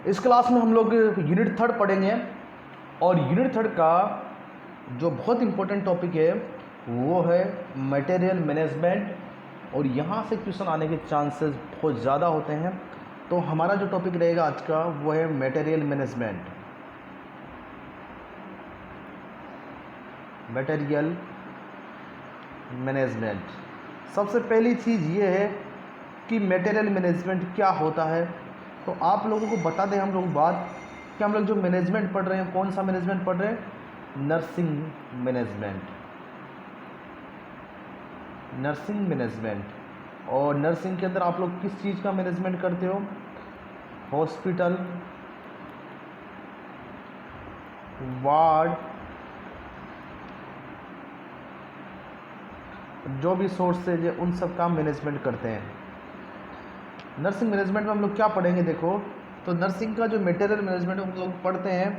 इस क्लास में हम लोग यूनिट 3 पढ़ेंगे और यूनिट 3 का जो बहुत इम्पोर्टेंट टॉपिक है वो है मटेरियल मैनेजमेंट। और यहाँ से क्वेश्चन आने के चांसेस बहुत ज़्यादा होते हैं। तो हमारा जो टॉपिक रहेगा आज का वो है मटेरियल मैनेजमेंट। मटेरियल मैनेजमेंट, सबसे पहली चीज़ ये है कि मटेरियल मैनेजमेंट क्या होता है। तो आप लोगों को बता दें हम लोग बात कि हम लोग जो मैनेजमेंट पढ़ रहे हैं, कौन सा मैनेजमेंट पढ़ रहे हैं? Nursing management. Nursing management. और नर्सिंग के अंदर आप लोग किस चीज़ का मैनेजमेंट करते हो? हॉस्पिटल, वार्ड, जो भी सोर्सेज है उन सब का मैनेजमेंट करते हैं। नर्सिंग मैनेजमेंट में हम लोग क्या पढ़ेंगे? देखो, तो नर्सिंग का जो मटेरियल मैनेजमेंट हम लोग पढ़ते हैं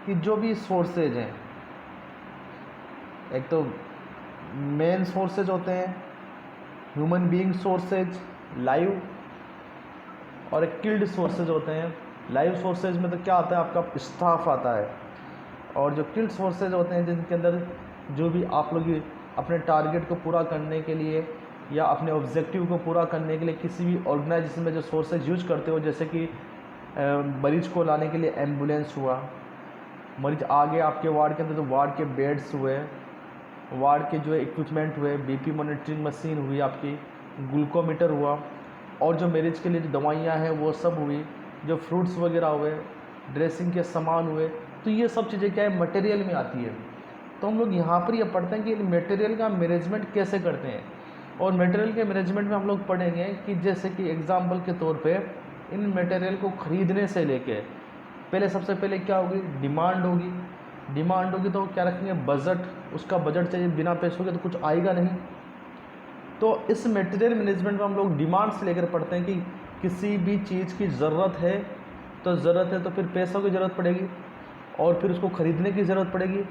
कि जो भी सोर्सेज हैं, एक तो मेन सोर्सेज होते हैं ह्यूमन बीइंग सोर्सेज, लाइव, और एक किल्ड सोर्सेज होते हैं। लाइव सोर्सेज में तो क्या आता है, आपका स्टाफ आता है। और जो किल्ड सोर्सेज होते हैं जिनके अंदर जो भी आप लोग अपने टारगेट को पूरा करने के लिए या अपने ऑब्जेक्टिव को पूरा करने के लिए किसी भी ऑर्गेनाइजेशन में जो सोर्सेज यूज करते हो, जैसे कि मरीज को लाने के लिए एम्बुलेंस हुआ, मरीज आ गया आपके वार्ड के अंदर तो वार्ड के बेड्स हुए, वार्ड के जो इक्विपमेंट हुए, बीपी मॉनिटरिंग मशीन हुई, आपकी ग्लूकोमीटर हुआ, और जो मरीज के लिए जो दवाइयाँ हैं वो सब हुई, जो फ्रूट्स वगैरह हुए, ड्रेसिंग के सामान हुए। तो ये सब चीज़ें क्या है, मटेरियल में आती है। तो हम लोग यहाँ पर ये पढ़ते हैं कि मटेरियल का मैनेजमेंट कैसे करते हैं। और मटेरियल के मैनेजमेंट में हम लोग पढ़ेंगे कि जैसे कि एग्जांपल के तौर पे इन मटेरियल को ख़रीदने से लेके पहले, सबसे पहले क्या होगी, डिमांड होगी। डिमांड होगी तो क्या रखेंगे, बजट, उसका बजट चाहिए, बिना पैसों के तो कुछ आएगा नहीं। तो इस मटेरियल मैनेजमेंट में हम लोग डिमांड से लेकर पढ़ते हैं कि किसी भी चीज़ की ज़रूरत है तो फिर पैसों की ज़रूरत पड़ेगी, और फिर उसको ख़रीदने की ज़रूरत पड़ेगी,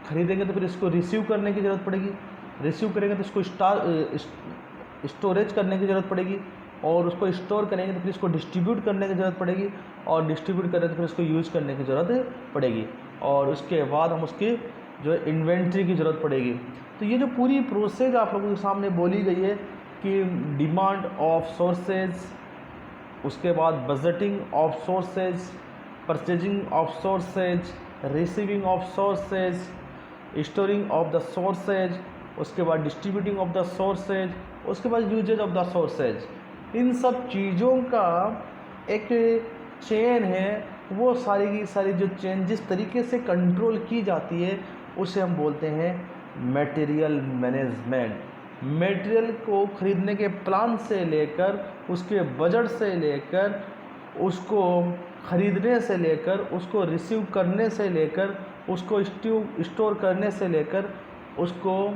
ख़रीदेंगे तो फिर इसको रिसीव करने की ज़रूरत पड़ेगी, रिसीव करेंगे तो इसको स्टोरेज करने की ज़रूरत पड़ेगी, और उसको स्टोर करेंगे तो फिर इसको डिस्ट्रीब्यूट करने की ज़रूरत पड़ेगी, और डिस्ट्रीब्यूट करें तो फिर इसको यूज़ करने की ज़रूरत पड़ेगी, और उसके बाद हम उसकी जो है इन्वेंट्री की ज़रूरत पड़ेगी। तो ये जो पूरी प्रोसेस आप लोगों के सामने बोली गई है कि डिमांड ऑफ सोर्सेज, उसके बाद budgeting of sources, purchasing of sources, receiving of sources, storing of the sources, उसके बाद डिस्ट्रीब्यूटिंग ऑफ द सोर्सेज, उसके बाद यूजेज ऑफ द सोर्सेज। इन सब चीज़ों का एक चेन है, वो सारी की सारी जो चेन जिस तरीके से कंट्रोल की जाती है उसे हम बोलते हैं मटेरियल मैनेजमेंट। मटेरियल को खरीदने के प्लान से लेकर, उसके बजट से लेकर, उसको ख़रीदने से लेकर, उसको रिसीव करने से लेकर, उसको स्टोर करने से लेकर, उसको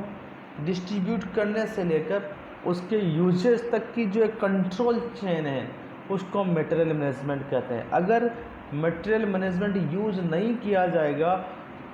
डिस्ट्रीब्यूट करने से लेकर, उसके यूजेज तक की जो एक कंट्रोल चेन है उसको मटेरियल मैनेजमेंट कहते हैं। अगर मटेरियल मैनेजमेंट यूज़ नहीं किया जाएगा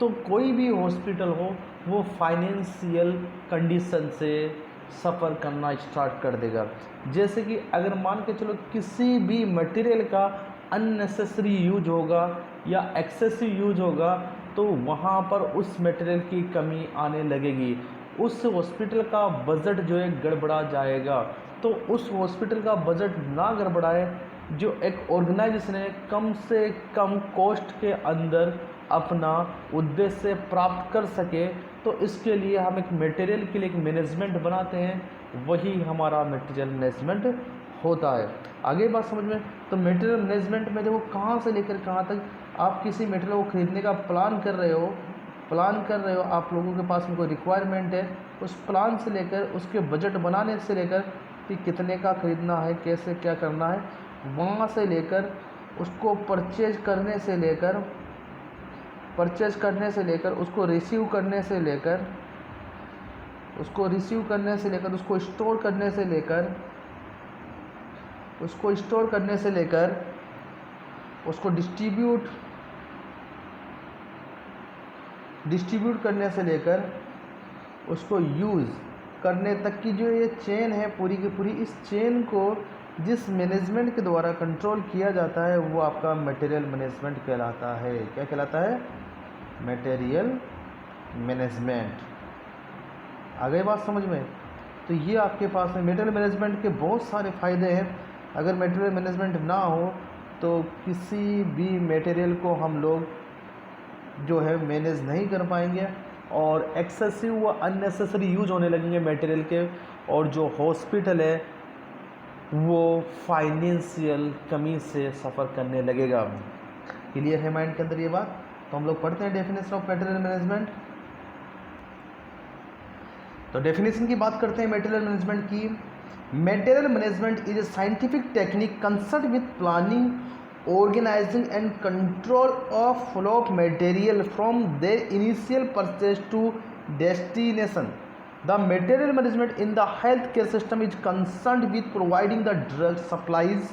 तो कोई भी हॉस्पिटल हो वो फाइनेंशियल कंडीशन से सफ़र करना स्टार्ट कर देगा। जैसे कि अगर मान के चलो किसी भी मटेरियल का अननेसेसरी यूज होगा या एक्सेसिव यूज होगा तो वहाँ पर उस मटेरियल की कमी आने लगेगी, उस हॉस्पिटल का बजट जो है गड़बड़ा जाएगा। तो उस हॉस्पिटल का बजट ना गड़बड़ाए, जो एक ऑर्गेनाइजेशन है कम से कम कॉस्ट के अंदर अपना उद्देश्य प्राप्त कर सके, तो इसके लिए हम एक मटेरियल के लिए एक मैनेजमेंट बनाते हैं, वही हमारा मटेरियल मैनेजमेंट होता है। आगे बात समझ में? तो मटेरियल मैनेजमेंट में देखो कहाँ से लेकर कहाँ तक आप किसी मटेरियल को खरीदने का प्लान कर रहे हो, आप लोगों के पास में कोई रिक्वायरमेंट है, उस प्लान से लेकर उसके बजट बनाने से लेकर कि कितने का ख़रीदना है, कैसे क्या करना है, वहाँ से लेकर उसको परचेज करने से लेकर, उसको रिसीव करने से लेकर, उसको स्टोर करने से लेकर, उसको डिस्ट्रीब्यूट करने से लेकर, उसको यूज़ करने तक की जो ये चेन है पूरी की पूरी, इस चेन को जिस मैनेजमेंट के द्वारा कंट्रोल किया जाता है वो आपका मटेरियल मैनेजमेंट कहलाता है। क्या कहलाता है? Material management. आ गई बात समझ में? तो ये आपके पास में मटेरियल मैनेजमेंट के बहुत सारे फ़ायदे हैं। अगर मटेरियल मैनेजमेंट ना हो तो किसी भी मटेरियल को हम लोग जो है मैनेज नहीं कर पाएंगे और एक्सेसिव व अननेसेसरी यूज होने लगेंगे मटेरियल के, और जो हॉस्पिटल है वो फाइनेंशियल कमी से सफ़र करने लगेगा। क्लियर है माइंड के अंदर ये बात? तो हम लोग पढ़ते हैं डेफिनेशन ऑफ मटेरियल मैनेजमेंट। तो डेफिनेशन की बात करते हैं मटेरियल मैनेजमेंट की। Material management is a scientific technique concern with planning, organizing and control of flow of material from their initial purchase to destination. The material management in the healthcare system is concerned with providing the drug supplies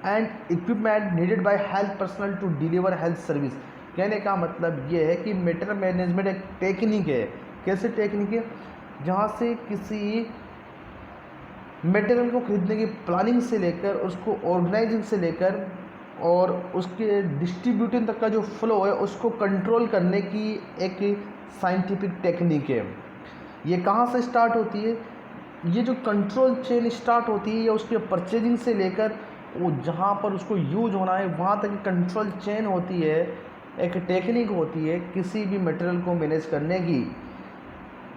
and equipment needed by health personnel to deliver health service. कहने का मतलब ये है कि material management एक technique है। कैसे technique है? जहाँ से किसी मटेरियल को खरीदने की प्लानिंग से लेकर उसको ऑर्गेनाइजिंग से लेकर और उसके डिस्ट्रीब्यूटिंग तक का जो फ्लो है उसको कंट्रोल करने की एक साइंटिफिक टेक्निक है। ये कहाँ से स्टार्ट होती है? ये जो कंट्रोल चेन स्टार्ट होती है या उसके परचेजिंग से लेकर वो जहाँ पर उसको यूज होना है वहाँ तक कंट्रोल चेन होती है। एक टेक्निक होती है किसी भी मटेरियल को मैनेज करने की।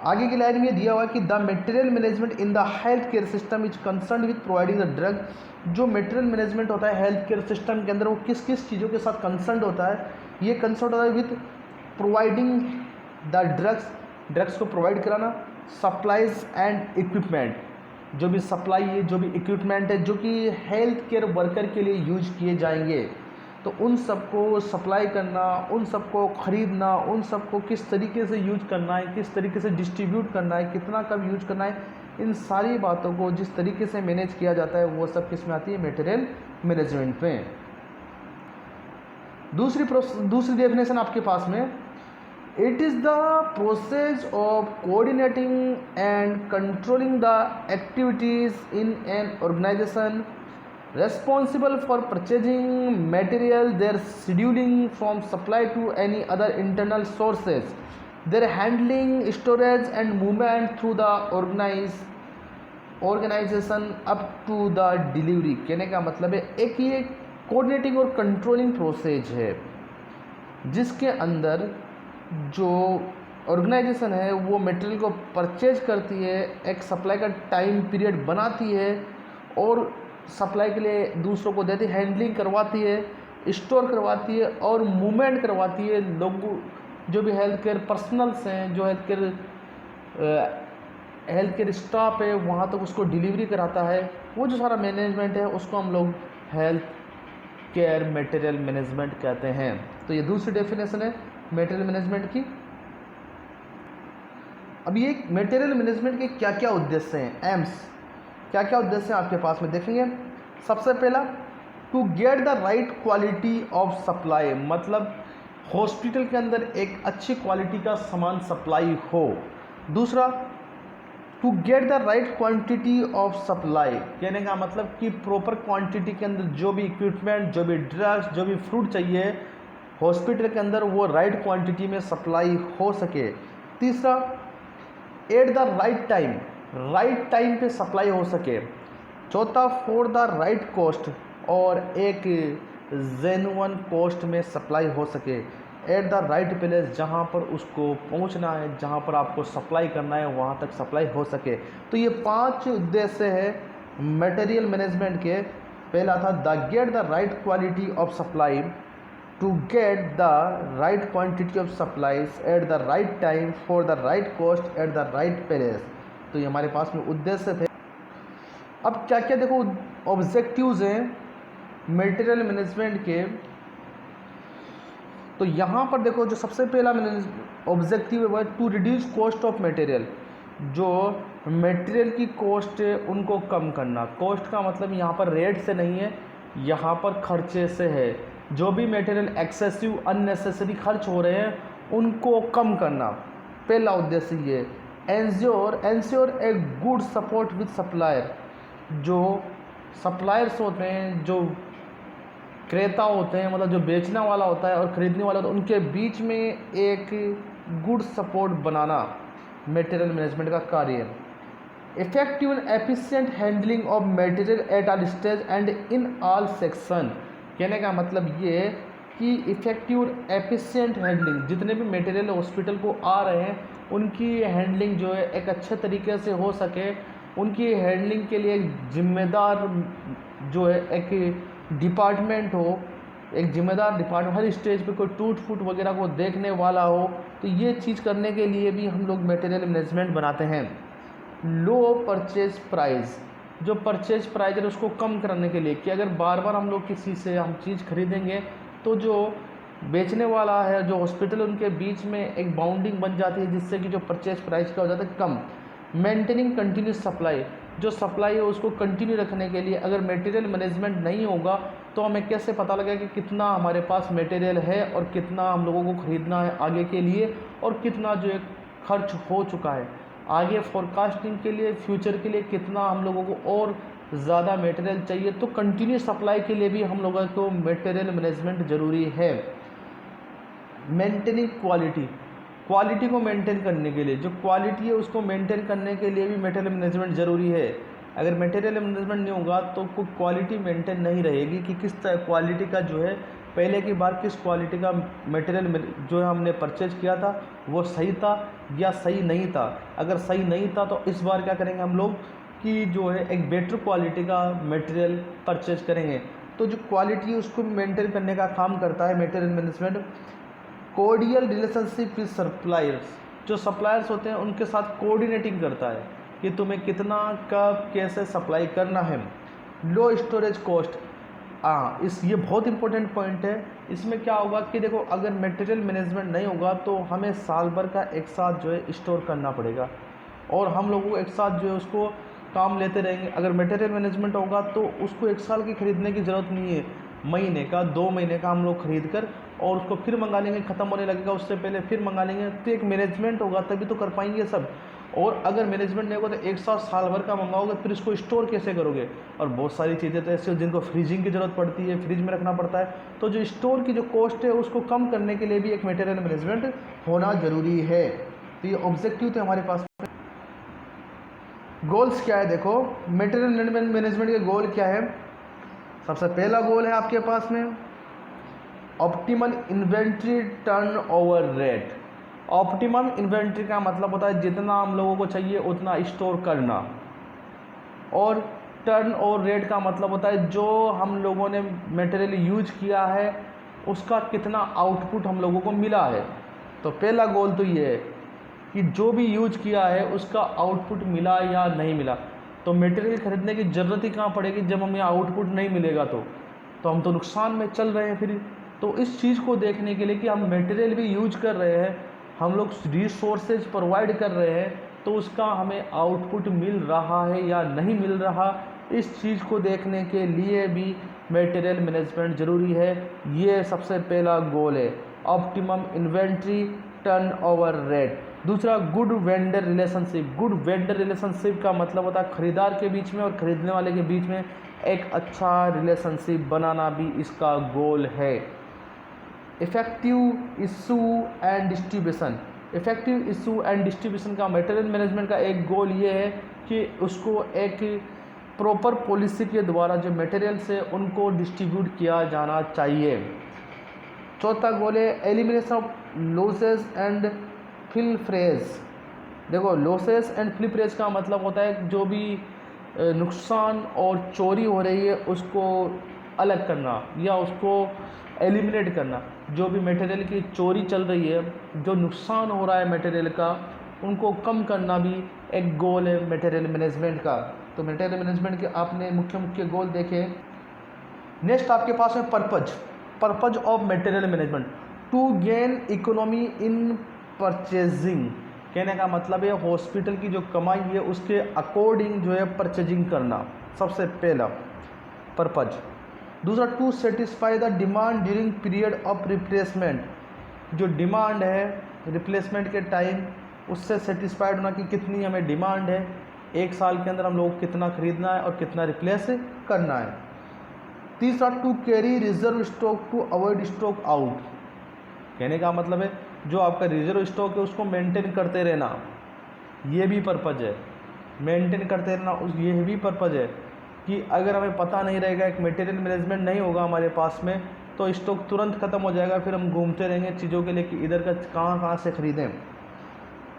आगे की लाइन में दिया हुआ है कि the material management in the health care system is concern with providing the drug. जो मटेरियल मैनेजमेंट होता है हेल्थ केयर सिस्टम के अंदर वो किस किस चीज़ों के साथ कंसर्न होता है? ये कंसर्न होता है विद प्रोवाइडिंग द ड्रग्स को प्रोवाइड कराना, सप्लाइज एंड इक्विपमेंट, जो भी सप्लाई है जो भी इक्विपमेंट है जो कि हेल्थ केयर वर्कर के लिए यूज किए जाएंगे, तो उन सबको सप्लाई करना, उन सबको ख़रीदना, उन सबको किस तरीके से यूज करना है, किस तरीके से डिस्ट्रीब्यूट करना है, कितना कब यूज करना है, इन सारी बातों को जिस तरीके से मैनेज किया जाता है वो सब किस में आती है? मटेरियल मैनेजमेंट में। दूसरी डेफिनेशन आपके पास में, it is the process of coordinating and controlling the activities in an organisation responsible for purchasing material, their scheduling from supply to any other internal sources, their handling, storage and movement through the organization up to the delivery। कहने का मतलब है एक ये coordinating और controlling process है जिसके अंदर जो ऑर्गेनाइजेशन है वो मटेरियल को परचेज करती है, एक सप्लाई का टाइम पीरियड बनाती है और सप्लाई के लिए दूसरों को देती है, हैंडलिंग करवाती है, स्टोर करवाती है और मूवमेंट करवाती है। लोग जो भी हेल्थ केयर पर्सनल्स हैं, जो हेल्थ केयर स्टाफ है वहाँ तक उसको डिलीवरी कराता है। वो जो सारा मैनेजमेंट है उसको हम लोग हेल्थ केयर मटेरियल मैनेजमेंट कहते हैं। तो ये दूसरी डेफिनेशन है मटेरियल मैनेजमेंट की। अब ये मटेरियल मैनेजमेंट के क्या क्या उद्देश्य हैं, एम्स क्या क्या उद्देश्य हैं आपके पास में देखेंगे। सबसे पहला, to get the right quality of supply, मतलब हॉस्पिटल के अंदर एक अच्छी क्वालिटी का सामान सप्लाई हो। दूसरा, to get the right quantity of supply, कहने का मतलब कि प्रॉपर क्वांटिटी के अंदर जो भी इक्विपमेंट, जो भी ड्रग्स, जो भी फ्रूट चाहिए हॉस्पिटल के अंदर वो राइट क्वांटिटी में सप्लाई हो सके। तीसरा, एट द राइट टाइम पे सप्लाई हो सके। चौथा, फॉर द राइट कॉस्ट, और एक जेन्युइन कॉस्ट में सप्लाई हो सके। एट द राइट प्लेस, जहाँ पर उसको पहुँचना है, जहाँ पर आपको सप्लाई करना है वहाँ तक सप्लाई हो सके। तो ये 5 उद्देश्य है मटेरियल मैनेजमेंट के। पहला था the get the right quality of supply, to get the right quantity of supplies at the right time for the right cost at the right place. तो ये हमारे पास में उद्देश्य थे। अब क्या क्या देखो ऑब्जेक्टिव्स हैं मटेरियल मैनेजमेंट के। तो यहाँ पर देखो जो सबसे पहला ऑब्जेक्टिव है वो to reduce cost of material, जो मटेरियल की कॉस्ट है उनको कम करना। कॉस्ट का मतलब यहाँ पर रेट से नहीं है, यहाँ पर खर्चे से है। जो भी मटेरियल एक्सेसिव अननेसेसरी खर्च हो रहे हैं उनको कम करना, पहला उद्देश्य ये। Ensure a good support with supplier, जो सप्लायर्स होते हैं, जो क्रेता होते हैं, मतलब जो बेचने वाला होता है और ख़रीदने वाला होता है, उनके बीच में एक गुड सपोर्ट बनाना मटेरियल मैनेजमेंट का कार्य है। Effective and efficient handling of material at all stage and in all section. कहने का मतलब ये है कि इफ़ेक्टिव और एफिशिएंट हैंडलिंग, जितने भी मटेरियल हॉस्पिटल को आ रहे हैं उनकी हैंडलिंग जो है एक अच्छे तरीके से हो सके। उनकी हैंडलिंग के लिए एक जिम्मेदार जो है एक डिपार्टमेंट हो, एक जिम्मेदार डिपार्टमेंट, हर स्टेज पे कोई टूट फूट वगैरह को देखने वाला हो। तो ये चीज़ करने के लिए भी हम लोग मटेरियल मैनेजमेंट बनाते हैं। लो परचेज प्राइस, जो परचेज प्राइस है उसको कम करने के लिए, कि अगर बार बार हम लोग किसी से हम चीज़ खरीदेंगे तो जो बेचने वाला है, जो हॉस्पिटल, उनके बीच में एक बाउंडिंग बन जाती है, जिससे कि जो परचेज प्राइस का हो जाता है कम। मेंटेनिंग कंटिन्यूस सप्लाई, जो सप्लाई है उसको कंटिन्यू रखने के लिए अगर मटेरियल मैनेजमेंट नहीं होगा तो हमें कैसे पता लगेगा कि कितना हमारे पास मटेरियल है और कितना हम लोगों को ख़रीदना है आगे के लिए, और कितना जो है खर्च हो चुका है आगे फोरकास्टिंग के लिए, फ्यूचर के लिए कितना हम लोगों को और ज़्यादा मटेरियल चाहिए। तो कंटिन्यूस सप्लाई के लिए भी हम लोगों को मटेरियल मैनेजमेंट ज़रूरी है। मेंटेनिंग क्वालिटी, क्वालिटी को मेंटेन करने के लिए, जो क्वालिटी है उसको मेंटेन करने के लिए भी मटेरियल मैनेजमेंट ज़रूरी है। अगर मटेरियल मैनेजमेंट नहीं होगा तो कोई क्वालिटी मेंटेन नहीं रहेगी कि किस क्वालिटी का जो है पहले की बार किस क्वालिटी का मटेरियल जो है हमने परचेज किया था वो सही था या सही नहीं था। अगर सही नहीं था तो इस बार क्या करेंगे हम लोग कि जो है एक बेटर क्वालिटी का मटेरियल परचेज करेंगे। तो जो क्वालिटी है उसको मेंटेन करने का काम करता है material management. Cordial relationship with suppliers, जो सप्लायर्स होते हैं उनके साथ कोऑर्डिनेटिंग करता है कि तुम्हें कितना कब कैसे सप्लाई करना है। लो स्टोरेज कॉस्ट, ये बहुत इंपॉर्टेंट पॉइंट है। इसमें क्या होगा कि देखो अगर मटेरियल मैनेजमेंट नहीं होगा तो हमें साल भर का एक साथ जो है स्टोर करना पड़ेगा और हम लोगों को एक साथ जो है उसको काम लेते रहेंगे। अगर मटेरियल मैनेजमेंट होगा तो उसको एक साल की खरीदने की ज़रूरत नहीं है, महीने का 2 महीने का हम लोग खरीद कर और उसको फिर मंगा लेंगे, ख़त्म होने लगेगा उससे पहले फिर मंगा लेंगे। तो एक मैनेजमेंट होगा तभी तो कर पाएंगे सब। और अगर मैनेजमेंट नहीं होगा तो एक साथ साल भर का मंगाओगे फिर इसको स्टोर कैसे करोगे। और बहुत सारी चीज़ें तो ऐसी जिनको फ्रीजिंग की ज़रूरत पड़ती है, फ्रिज में रखना पड़ता है। तो जो स्टोर की जो कॉस्ट है उसको कम करने के लिए भी एक मटेरियल मैनेजमेंट होना ज़रूरी है। तो ये ऑब्जेक्टिव थे हमारे पास। गोल्स क्या है, देखो मटेरियल मैनेजमेंट के गोल क्या है। सबसे पहला गोल है आपके पास में optimal inventory turnover rate. Optimum inventory का मतलब होता है जितना हम लोगों को चाहिए उतना स्टोर करना, और टर्नओवर रेट का मतलब होता है जो हम लोगों ने मटेरियल यूज किया है उसका कितना आउटपुट हम लोगों को मिला है। तो पहला गोल तो ये है कि जो भी यूज किया है उसका आउटपुट मिला या नहीं मिला। तो मटेरियल खरीदने की ज़रूरत ही कहाँ पड़ेगी जब हमें आउटपुट नहीं मिलेगा। तो हम तो नुकसान में चल रहे हैं फिर। तो इस चीज़ को देखने के लिए कि हम मटेरियल भी यूज कर रहे हैं, हम लोग रिसोर्सेज प्रोवाइड कर रहे हैं, तो उसका हमें आउटपुट मिल रहा है या नहीं मिल रहा, इस चीज़ को देखने के लिए भी मटेरियल मैनेजमेंट ज़रूरी है। ये सबसे पहला गोल है, ऑप्टिमम इन्वेंट्री टर्नओवर रेट। दूसरा good vendor relationship. Good vendor relationship का मतलब होता है खरीदार के बीच में और ख़रीदने वाले के बीच में एक अच्छा रिलेशनशिप बनाना भी इसका गोल है। Effective issue and distribution. Effective issue and distribution का मटेरियल मैनेजमेंट का एक गोल ये है कि उसको एक प्रॉपर पॉलिसी के द्वारा जो मटेरियल्स है उनको डिस्ट्रीब्यूट किया जाना चाहिए। चौथा गोल है एलिमिनेशन ऑफ लॉसेस एंड फिल्फ्रेज। देखो लॉसेस एंड फिल्फ्रेज का मतलब होता है जो भी नुकसान और चोरी हो रही है उसको अलग करना या उसको एलिमिनेट करना। जो भी मटेरियल की चोरी चल रही है, जो नुकसान हो रहा है मटेरियल का, उनको कम करना भी एक गोल है मटेरियल मैनेजमेंट का। तो मटेरियल मैनेजमेंट के आपने मुख्य मुख्य गोल देखे। नेक्स्ट आपके पास है purpose of material management to gain economy in purchasing. कहने का मतलब है हॉस्पिटल की जो कमाई है उसके अकॉर्डिंग जो है परचेजिंग करना, सबसे पहला पर्पज। दूसरा to satisfy the demand during period of replacement. जो डिमांड है रिप्लेसमेंट के टाइम उससे सेटिस्फाइड होना कि कितनी हमें डिमांड है, एक साल के अंदर हम लोग कितना खरीदना है और कितना रिप्लेस करना है। तीसरा, to carry reserve stock to avoid stock out. कहने का मतलब है जो आपका रिजर्व स्टॉक है उसको मेंटेन करते रहना, ये भी पर्पज़ है। मेंटेन करते रहना ये भी पर्पज़ है कि अगर हमें पता नहीं रहेगा, एक मटेरियल मैनेजमेंट नहीं होगा हमारे पास में, तो स्टॉक तुरंत ख़त्म हो जाएगा, फिर हम घूमते रहेंगे चीज़ों के लिए कि इधर का कहाँ से ख़रीदें।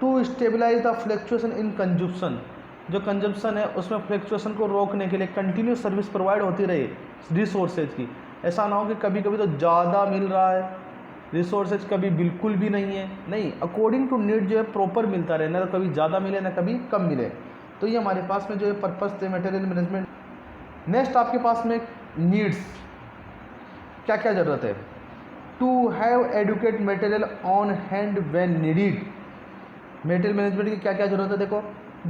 To stabilise the fluctuation in consumption, जो कंजप्शन है उसमें फ्लक्चुएशन को रोकने के लिए कंटिन्यू सर्विस प्रोवाइड होती रहे रिसोर्सेज की। ऐसा ना हो कि कभी कभी तो ज़्यादा मिल रहा है रिसोर्सेज, कभी बिल्कुल भी नहीं है, नहीं, अकॉर्डिंग टू नीड जो है प्रॉपर मिलता रहे, ना तो कभी ज़्यादा मिले ना कभी कम मिले। तो ये हमारे पास में जो है पर्पस थे मटेरियल मैनेजमेंट। नेक्स्ट आपके पास में नीड्स, क्या क्या ज़रूरत है। To have adequate material on hand when needed. Material management की क्या क्या ज़रूरत है, देखो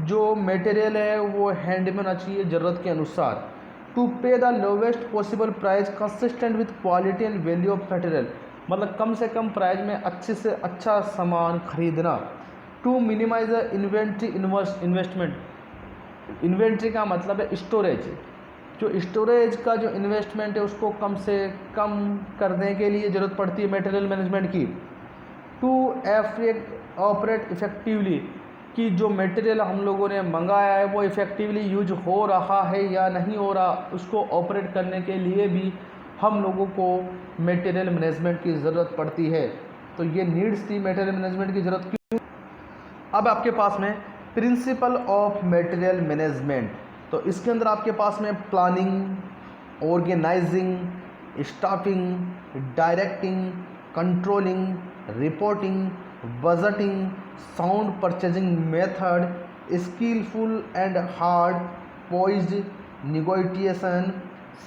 जो मटेरियल है वो हैंड में होना चाहिए ज़रूरत के अनुसार। टू पे the lowest possible price consistent with quality and value of material, मतलब कम से कम प्राइस में अच्छे से अच्छा सामान खरीदना। To minimise the inventory investment, inventory का मतलब है स्टोरेज, जो स्टोरेज का जो इन्वेस्टमेंट है उसको कम से कम करने के लिए ज़रूरत पड़ती है मटेरियल मैनेजमेंट की। टू ऑपरेट इफ़ेक्टिवली, कि जो मटेरियल हम लोगों ने मंगाया है वो इफ़ेक्टिवली यूज हो रहा है या नहीं हो रहा, उसको ऑपरेट करने के लिए भी हम लोगों को मटेरियल मैनेजमेंट की ज़रूरत पड़ती है। तो ये नीड्स थी मटेरियल मैनेजमेंट की ज़रूरत की। अब आपके पास में प्रिंसिपल ऑफ मटेरियल मैनेजमेंट, तो इसके अंदर आपके पास में planning, organising, staffing, directing, controlling, reporting, budgeting, sound purchasing method, skilful and hard poised negotiation,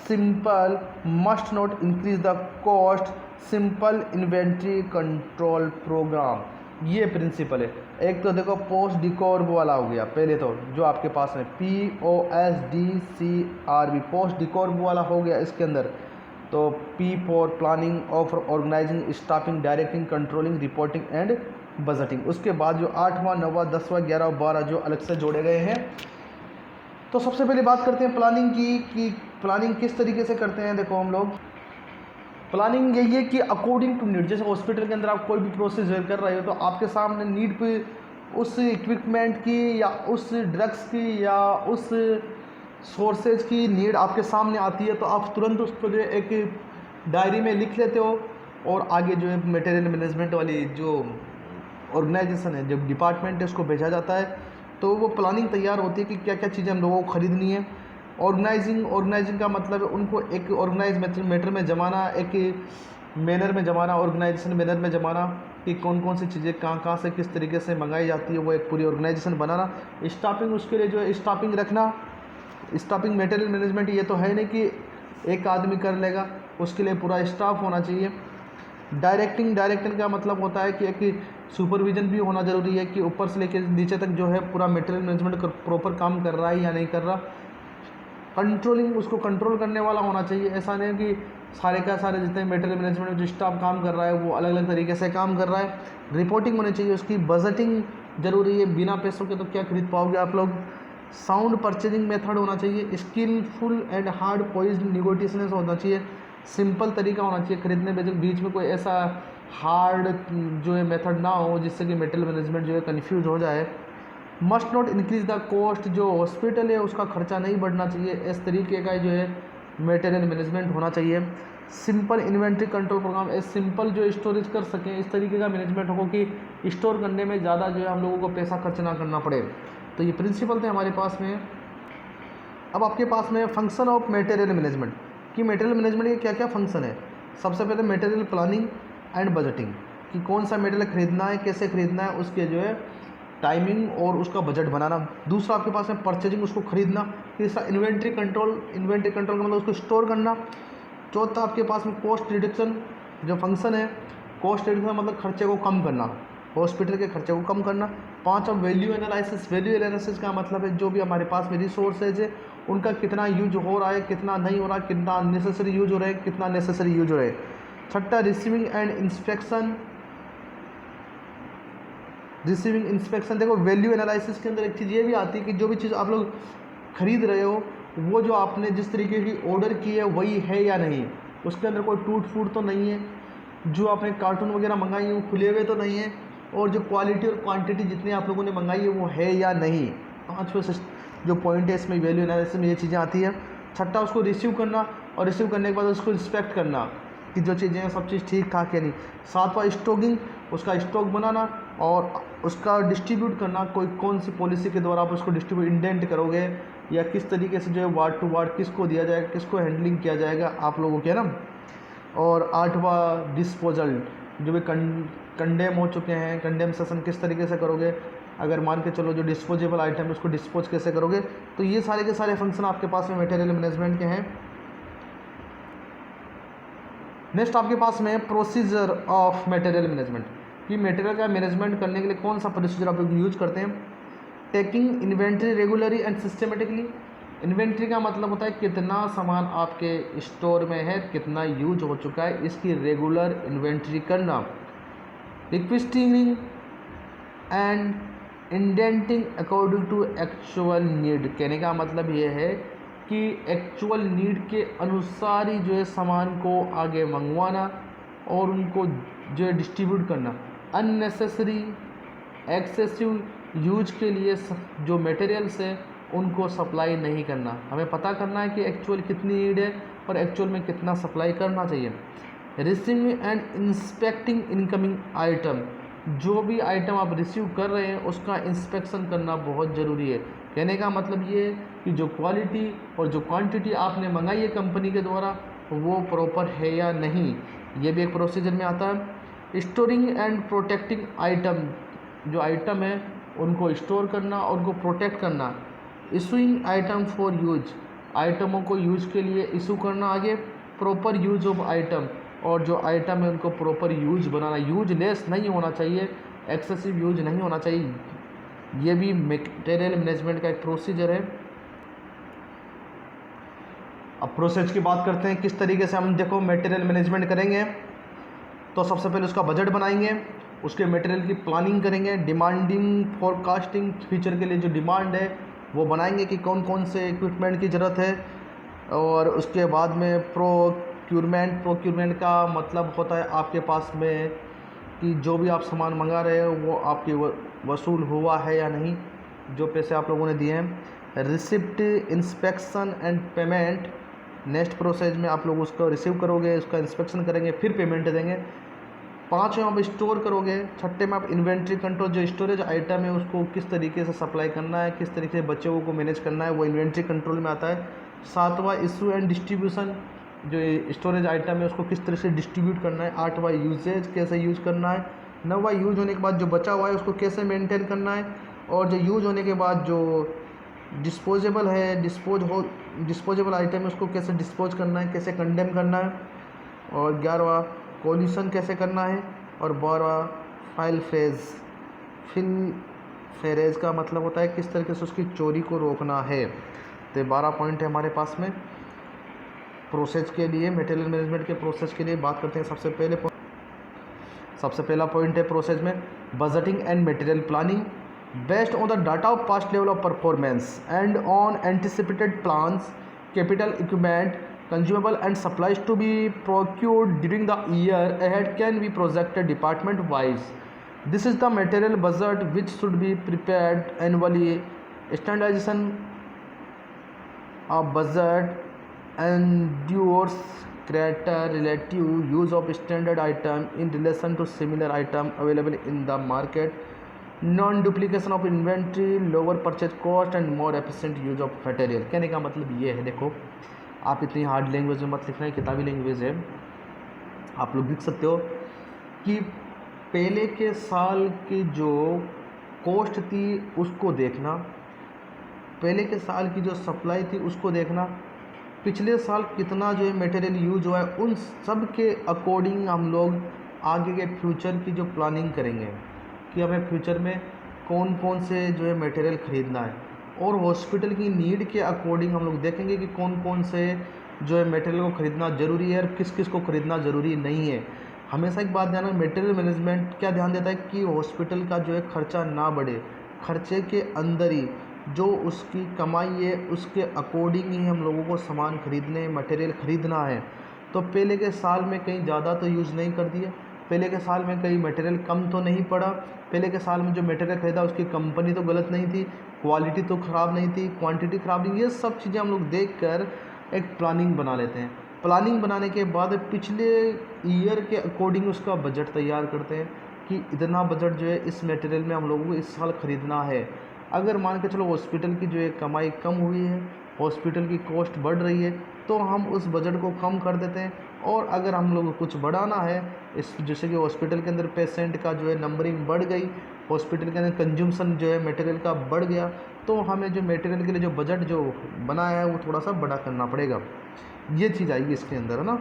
simple must not increase the cost, simple inventory control programme, ये प्रिंसिपल है। एक तो देखो पोस्ट डिकॉर्ब वाला हो गया, पहले तो जो आपके पास है POSDCRB, पोस्ट डिकॉर्ब वाला हो गया इसके अंदर। तो P for planning, O for organising, staffing, directing, controlling, reporting and budgeting. उसके बाद जो 8वां 9वां 10वां 11 और 12 जो अलग से जोड़े गए हैं। तो सबसे पहले बात करते हैं प्लानिंग की, कि प्लानिंग किस तरीके से करते हैं। देखो हम लोग प्लानिंग यही है कि अकॉर्डिंग टू नीड, जैसे हॉस्पिटल के अंदर आप कोई भी प्रोसीजर कर रहे हो तो आपके सामने नीड पे उस इक्विपमेंट की या उस ड्रग्स की या उस सोर्सेज की नीड आपके सामने आती है, तो आप तुरंत उसको जो है एक डायरी में लिख लेते हो और आगे जो है मटेरियल मैनेजमेंट वाली जो ऑर्गेनाइजेशन है, जब डिपार्टमेंट है, उसको भेजा जाता है। तो वो प्लानिंग तैयार होती है कि क्या क्या चीज़ें हम लोगों को ख़रीदनी है। ऑर्गेनाइजिंग का मतलब है उनको एक ऑर्गेनाइज मैटर में जमाना, एक मैनर में जमाना, ऑर्गेनाइजेशन मैनर में जमाना, कि कौन कौन सी चीज़ें कहाँ से किस तरीके से मंगाई जाती है, वो एक पूरी ऑर्गेनाइजेशन बनाना। स्टाफिंग, उसके लिए जो है स्टाफिंग रखना। स्टाफिंग मटेरियल मैनेजमेंट ये तो है नहीं कि एक आदमी कर लेगा, उसके लिए पूरा स्टाफ होना चाहिए। डायरेक्टिंग का मतलब होता है कि एक सुपरविजन भी होना ज़रूरी है कि ऊपर से लेकर नीचे तक जो है पूरा मटेरियल मैनेजमेंट प्रॉपर काम कर रहा है या नहीं कर रहा। कंट्रोलिंग, उसको कंट्रोल करने वाला होना चाहिए। ऐसा नहीं कि सारे का सारे जितने मटेरियल मैनेजमेंट में जो स्टाफ काम कर रहा है वो अलग अलग तरीके से काम कर रहा है। रिपोर्टिंग होनी चाहिए उसकी। बजटिंग ज़रूरी है, बिना पैसों के तो क्या खरीद पाओगे आप लोग। साउंड परचेजिंग मेथड होना चाहिए। Skilful and hard poised negotiation होना चाहिए। सिंपल तरीका होना चाहिए खरीदने में, बीच में कोई ऐसा हार्ड जो है मेथड ना हो जिससे कि मटेरियल मैनेजमेंट जो है कन्फ्यूज हो जाए। Must not increase the cost, जो हॉस्पिटल है उसका खर्चा नहीं बढ़ना चाहिए, इस तरीके का जो है मटेरियल मैनेजमेंट होना चाहिए। Simple inventory control programme, simple जो स्टोरेज कर सकें इस तरीके का मैनेजमेंट हो कि स्टोर करने में ज़्यादा जो है हम लोगों को पैसा खर्च ना करना पड़े। तो ये प्रिंसिपल थे हमारे पास में। अब आपके पास में फंक्शन ऑफ मटेरियल मैनेजमेंट, कि मटेरियल मैनेजमेंट के क्या क्या फंक्शन है। सबसे पहले मटेरियल प्लानिंग एंड बजटिंग, कि कौन सा मटेरियल खरीदना है, कैसे खरीदना है, उसके जो है टाइमिंग और उसका बजट बनाना। दूसरा आपके पास है परचेजिंग, उसको खरीदना। तीसरा इन्वेंट्री कंट्रोल का मतलब उसको स्टोर करना। चौथा आपके पास में कॉस्ट रिडक्शन जो फंक्शन है, कॉस्ट रिडक्शन मतलब खर्चे को कम करना, हॉस्पिटल के खर्चे को कम करना। पाँचवा वैल्यू एनालिसिस का मतलब है जो भी हमारे पास में रिसोर्सेज है उनका कितना यूज हो रहा है, कितना नहीं हो रहा, कितना नेसेसरी यूज हो रहा है, कितना नेसेसरी यूज हो रहा है। छठा रिसीविंग इंस्पेक्शन। देखो वैल्यू एनालिसिस के अंदर एक चीज़ ये भी आती है कि जो भी चीज़ आप लोग खरीद रहे हो वो जो आपने जिस तरीके की ऑर्डर की है वही है या नहीं, उसके अंदर कोई टूट फूट तो नहीं है, जो आपने कार्टून वगैरह मंगाई है वो खुले हुए तो नहीं है, और जो क्वालिटी और क्वांटिटी जितनी आप लोगों ने मंगाई है वो है या नहीं। पाँचवें जो पॉइंट है इसमें वैल्यू एनालिसिस में ये चीज़ें आती है। छठा, उसको रिसीव करना, और रिसीव करने के बाद उसको इंस्पेक्ट करना कि जो चीज़ें हैं सब चीज़ ठीक ठाक है नहीं। सातवां, स्टॉकिंग, उसका स्टॉक बनाना और उसका डिस्ट्रीब्यूट करना, कोई कौन सी पॉलिसी के द्वारा आप उसको डिस्ट्रीब्यूट इंडेंट करोगे या किस तरीके से जो है वार्ड टू वार्ड किसको दिया जाएगा, किसको हैंडलिंग किया जाएगा आप लोगों के, है ना। और आठवां, डिस्पोजल, जो भी कंडेम हो चुके हैं, कंडेम सेशन किस तरीके से करोगे, अगर मान के चलो जो डिस्पोजेबल आइटम है उसको डिस्पोज कैसे करोगे। तो ये सारे के सारे फंक्शन आपके पास में मटेरियल मैनेजमेंट के हैं। नेक्स्ट आपके पास में प्रोसीजर ऑफ मटेरियल मैनेजमेंट, कि मटेरियल का मैनेजमेंट करने के लिए कौन सा प्रोसीजर आप लोग यूज करते हैं। Taking inventory regularly and systematically, inventory का मतलब होता है कितना सामान आपके स्टोर में है, कितना यूज हो चुका है, इसकी रेगुलर इन्वेंट्री करना। Requesting and indenting according to actual need, कहने का मतलब ये है कि एक्चुअल नीड के अनुसार ही जो है सामान को आगे मंगवाना और उनको जो है डिस्ट्रीब्यूट करना। अननेसेसरी एक्सेसिव यूज के लिए जो मटेरियल्स है उनको सप्लाई नहीं करना। हमें पता करना है कि एक्चुअल कितनी नीड है और एक्चुअल में कितना सप्लाई करना चाहिए। Receiving end inspecting incoming item, जो भी आइटम आप रिसीव कर रहे हैं उसका इंस्पेक्शन करना बहुत ज़रूरी है। कहने का मतलब ये है कि जो क्वालिटी और जो क्वांटिटी आपने मंगाई है कंपनी के द्वारा वो प्रॉपर है या नहीं, ये भी एक प्रोसीजर में आता है। स्टोरिंग एंड प्रोटेक्टिंग आइटम, जो आइटम है उनको स्टोर करना और उनको प्रोटेक्ट करना। इशूइंग आइटम फॉर यूज, आइटमों को यूज के लिए इशू करना। आगे प्रॉपर यूज ऑफ आइटम, और जो आइटम है उनको प्रॉपर यूज बनाना, यूजलेस नहीं होना चाहिए, एक्सेसिव यूज नहीं होना चाहिए। ये भी मटेरियल मैनेजमेंट का एक प्रोसीजर है। अब प्रोसेस की बात करते हैं किस तरीके से हम देखो मटेरियल मैनेजमेंट करेंगे। तो सबसे पहले उसका बजट बनाएंगे, उसके मटेरियल की प्लानिंग करेंगे, डिमांडिंग फोरकास्टिंग, फ्यूचर के लिए जो डिमांड है वो बनाएंगे कि कौन कौन से इक्विपमेंट की ज़रूरत है। और उसके बाद में प्रोक्यूरमेंट का मतलब होता है आपके पास में कि जो भी आप सामान मंगा रहे हो वो आपकी वसूल हुआ है या नहीं, जो पैसे आप लोगों ने दिए हैं। Receipt, inspection and payment, next process में आप लोग उसको रिसीव करोगे, उसका इंस्पेक्शन करेंगे, फिर पेमेंट देंगे। पाँचवें आप स्टोर करोगे। छठे में आप इन्वेंट्री कंट्रोल, जो स्टोरेज आइटम है उसको किस तरीके से सप्लाई करना है, किस तरीके से बच्चों को मैनेज करना है, वो इन्वेंट्री कंट्रोल में आता है। सातवां इशू एंड डिस्ट्रीब्यूशन, जो स्टोरेज आइटम है उसको किस तरह से डिस्ट्रीब्यूट करना है। आठवां यूजेज, कैसे यूज़ करना है। नौवां यूज होने के बाद जो बचा हुआ है उसको कैसे मेंटेन करना है। और जो यूज होने के बाद जो डिस्पोजेबल है, डिस्पोजेबल आइटम है उसको कैसे डिस्पोज करना है, कैसे कंडेम करना है। और 11वां पॉल्यूशन कैसे करना है। और 12वां फाइल फेरेज का मतलब होता है किस तरीके से उसकी चोरी को रोकना है। तो 12 पॉइंट है हमारे पास में प्रोसेस के लिए, मटेरियल मैनेजमेंट के प्रोसेस के लिए बात करते हैं। सबसे पहला पॉइंट है प्रोसेस में budgeting and material planning, based on the data of past level of performance and on anticipated plans, capital equipment, consumable and supplies to be procured during the year ahead can be projected department wise. This is the material budget which should be prepared annually. Standardization of budget endures greater relative use of standard item in relation to similar item available in the market. Non-duplication of inventory, lower purchase cost and more efficient use of material. कहने का मतलब ये है, देखो आप इतनी hard language में मत लिखना है, किताबी लैंग्वेज है, आप लोग लिख सकते हो कि पहले के साल की जो कॉस्ट थी उसको देखना, पहले के साल की जो सप्लाई थी उसको देखना, पिछले साल कितना जो है मटेरियल यूज हुआ है, उन सब के अकॉर्डिंग हम लोग आगे के फ्यूचर की जो प्लानिंग करेंगे कि हमें फ्यूचर में कौन कौन से जो है मटेरियल ख़रीदना है। और हॉस्पिटल की नीड के अकॉर्डिंग हम लोग देखेंगे कि कौन कौन से जो है मटेरियल को ख़रीदना ज़रूरी है और किस किस को ख़रीदना ज़रूरी नहीं है। हमेशा एक बात ध्यान, मटेरियल मैनेजमेंट क्या ध्यान देता है कि हॉस्पिटल का जो है खर्चा ना बढ़े, खर्चे के अंदर ही जो उसकी कमाई है उसके अकॉर्डिंग ही हम लोगों को सामान खरीदने, मटेरियल ख़रीदना है। तो पहले के साल में कहीं ज़्यादा तो यूज़ नहीं कर दिया, पहले के साल में कहीं मटेरियल कम तो नहीं पड़ा, पहले के साल में जो मटेरियल ख़रीदा उसकी कंपनी तो गलत नहीं थी, क्वालिटी तो ख़राब नहीं थी, क्वांटिटी ख़राब नहीं। ये सब चीज़ें हम लोग देख कर एक प्लानिंग बना लेते हैं। प्लानिंग बनाने के बाद पिछले ईयर के अकॉर्डिंग उसका बजट तैयार करते हैं कि इतना बजट जो है इस मटेरियल में हम लोगों को इस साल ख़रीदना है। अगर मान के चलो हॉस्पिटल की जो है कमाई कम हुई है, हॉस्पिटल की कॉस्ट बढ़ रही है, तो हम उस बजट को कम कर देते हैं। और अगर हम लोग को कुछ बढ़ाना है, इस जैसे कि हॉस्पिटल के अंदर पेशेंट का जो है नंबरिंग बढ़ गई, हॉस्पिटल के अंदर कंज्यूमशन जो है मटेरियल का बढ़ गया, तो हमें जो मटेरियल के लिए जो बजट जो बनाया है वो थोड़ा सा बड़ा करना पड़ेगा। ये चीज़ आएगी इसके अंदर, है ना।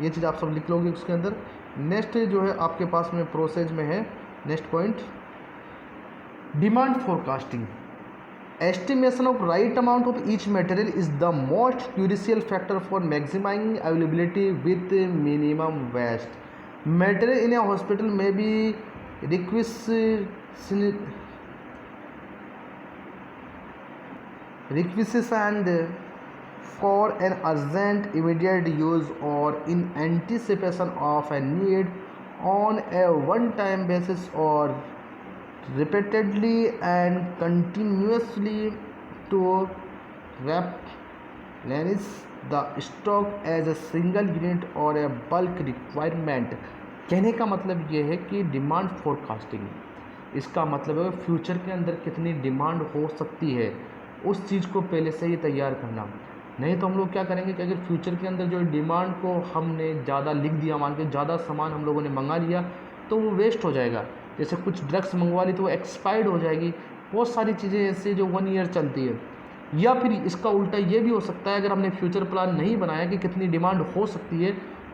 ये चीज़ आप सब लिख लोगे उसके अंदर। नेक्स्ट जो है आपके पास में प्रोसेस में है, next point demand forecasting. Estimation of right amount of each material is the most crucial factor for maximizing availability with minimum waste. Material in a hospital may be requisitioned for an urgent immediate use or in anticipation of a need on a one-time basis or repeatedly and continuously to replenish the stock as a single unit or a bulk requirement। कहने का मतलब ये है कि demand forecasting, इसका मतलब है future के अंदर कितनी डिमांड हो सकती है उस चीज़ को पहले से ही तैयार करना। नहीं तो हम लोग क्या करेंगे कि अगर फ्यूचर के अंदर जो डिमांड को हमने ज़्यादा लिख दिया, मान के ज़्यादा सामान हम लोगों ने मंगा लिया, तो वो वेस्ट हो जाएगा। जैसे कुछ ड्रग्स मंगवा ली तो वो एक्सपायर्ड हो जाएगी। बहुत सारी चीज़ें ऐसे जो 1 ईयर चलती है। या फिर इसका उल्टा ये भी हो सकता है, अगर हमने फ्यूचर प्लान नहीं बनाया कि कितनी डिमांड हो सकती है,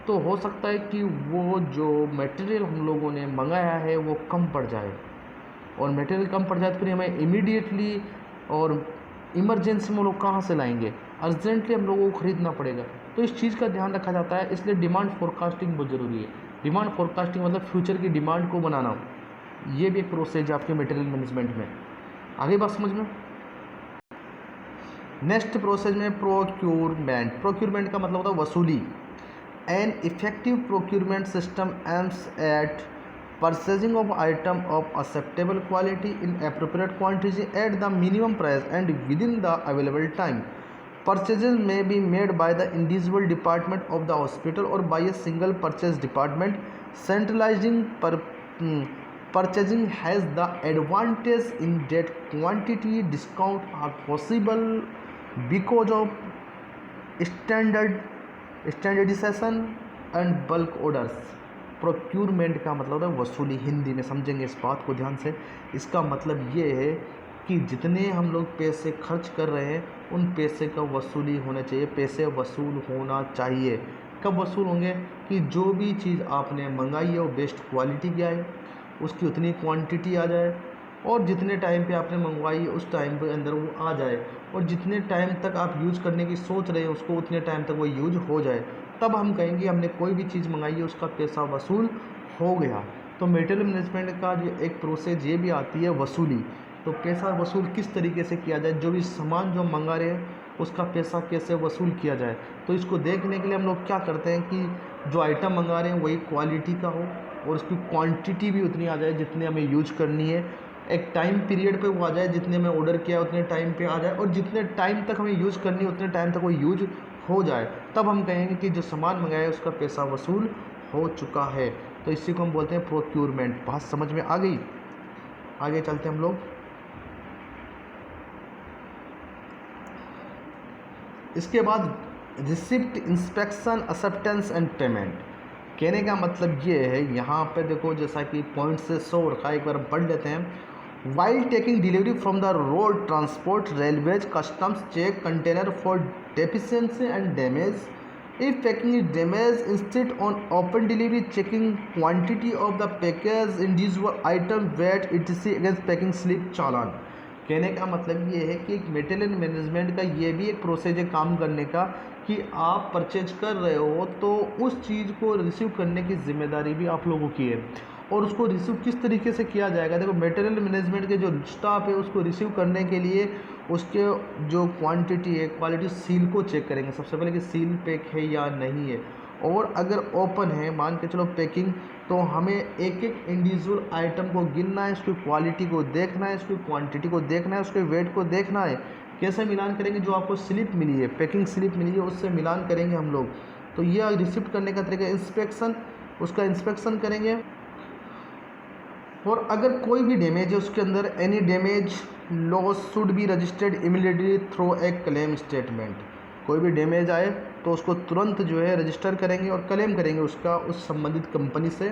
तो हो सकता है कि वो जो मटेरियल हम लोगों ने मंगाया है वो कम पड़ जाए, और मटेरियल कम पड़ जाए तो फिर हमें इमीडिएटली और इमरजेंसी में हम लोग कहाँ से लाएंगे, अर्जेंटली हम लोगों को ख़रीदना पड़ेगा। तो इस चीज़ का ध्यान रखा जाता है, इसलिए डिमांड फोरकास्टिंग बहुत ज़रूरी है। डिमांड फोरकास्टिंग मतलब फ्यूचर की डिमांड को बनाना, ये भी एक प्रोसेस है आपके मटेरियल मैनेजमेंट में। आगे बात समझ में। नेक्स्ट प्रोसेस में प्रोक्यूरमेंट। प्रोक्यूरमेंट का मतलब होता है वसूली। An effective procurement system aims at purchasing of item of acceptable quality in appropriate quantity at the minimum price and within the available time. Purchases may be made by the individual department of the hospital or by a single purchase department. Centralizing purchasing has the advantage in that quantity discount are possible because of standardization and bulk orders. Procurement का मतलब होता है वसूली। हिंदी में समझेंगे इस बात को ध्यान से। इसका मतलब ये है कि जितने हम लोग पैसे खर्च कर रहे हैं उन पैसे का वसूली होना चाहिए, पैसे वसूल होना चाहिए। कब वसूल होंगे कि जो भी चीज़ आपने मंगाई है वो बेस्ट क्वालिटी की आए, उसकी उतनी क्वांटिटी आ जाए, और जितने टाइम पे आपने मंगवाई है उस टाइम के अंदर वो आ जाए, और जितने टाइम तक आप यूज़ करने की सोच रहे हैं उसको उतने टाइम तक वो यूज हो जाए। तब हम कहेंगे हमने कोई भी चीज़ मंगाई है उसका पैसा वसूल हो गया। तो मटेरियल मैनेजमेंट का जो एक प्रोसेस ये भी आती है वसूली। तो पैसा वसूल किस तरीके से किया जाए, जो भी सामान जो हम मंगा रहे हैं उसका पैसा कैसे वसूल किया जाए। तो इसको देखने के लिए हम लोग क्या करते हैं कि जो आइटम मंगा रहे हैं वही क्वालिटी का हो और उसकी क्वांटिटी भी उतनी आ जाए जितनी हमें यूज करनी है। एक टाइम पीरियड पे वो आ जाए, जितने में ऑर्डर किया उतने टाइम पे आ जाए, और जितने टाइम तक हमें यूज़ करनी है उतने टाइम तक वो यूज हो जाए। तब हम कहेंगे कि जो सामान मंगाया है उसका पैसा वसूल हो चुका है। तो इसी को हम बोलते हैं प्रोक्यूरमेंट। बात समझ में आ गई। आगे चलते हैं हम लोग। इसके बाद receipt, inspection, acceptance and payment. कहने का मतलब ये है, यहाँ पे देखो जैसा कि पॉइंट से शो रखा है, एक बार पढ़ लेते हैं। While taking delivery from the road transport, railways, customs check container for deficiency and damage. If packing is damaged, instead on open delivery, checking quantity of the package, individual item, weight, etc. against packing slip चालान। कहने का मतलब ये है कि एक material management का ये भी एक प्रोसेस है काम करने का, कि आप परचेज कर रहे हो तो उस चीज़ को रिसीव करने की जिम्मेदारी भी आप लोगों की है। और उसको रिसीव किस तरीके से किया जाएगा, देखो मटेरियल मैनेजमेंट के जो स्टाफ है उसको रिसीव करने के लिए उसके जो क्वांटिटी है, क्वालिटी, सील को चेक करेंगे सबसे पहले कि सील पैक है या नहीं है। और अगर ओपन है, मान के चलो पैकिंग, तो हमें एक एक इंडिविजुअल आइटम को गिनना है, उसकी क्वालिटी को देखना है, उसकी क्वांटिटी को देखना है, उसके वेट को देखना है। कैसे मिलान करेंगे? जो आपको स्लिप मिली है, पैकिंग स्लिप मिली है, उससे मिलान करेंगे हम लोग। तो ये रिसिप्ट करने का तरीका, इंस्पेक्शन, उसका इंस्पेक्शन करेंगे। और अगर कोई भी डैमेज है उसके अंदर, any damage loss should be registered immediately through a claim statement. कोई भी डैमेज आए तो उसको तुरंत जो है रजिस्टर करेंगे और क्लेम करेंगे उसका उस संबंधित कंपनी से।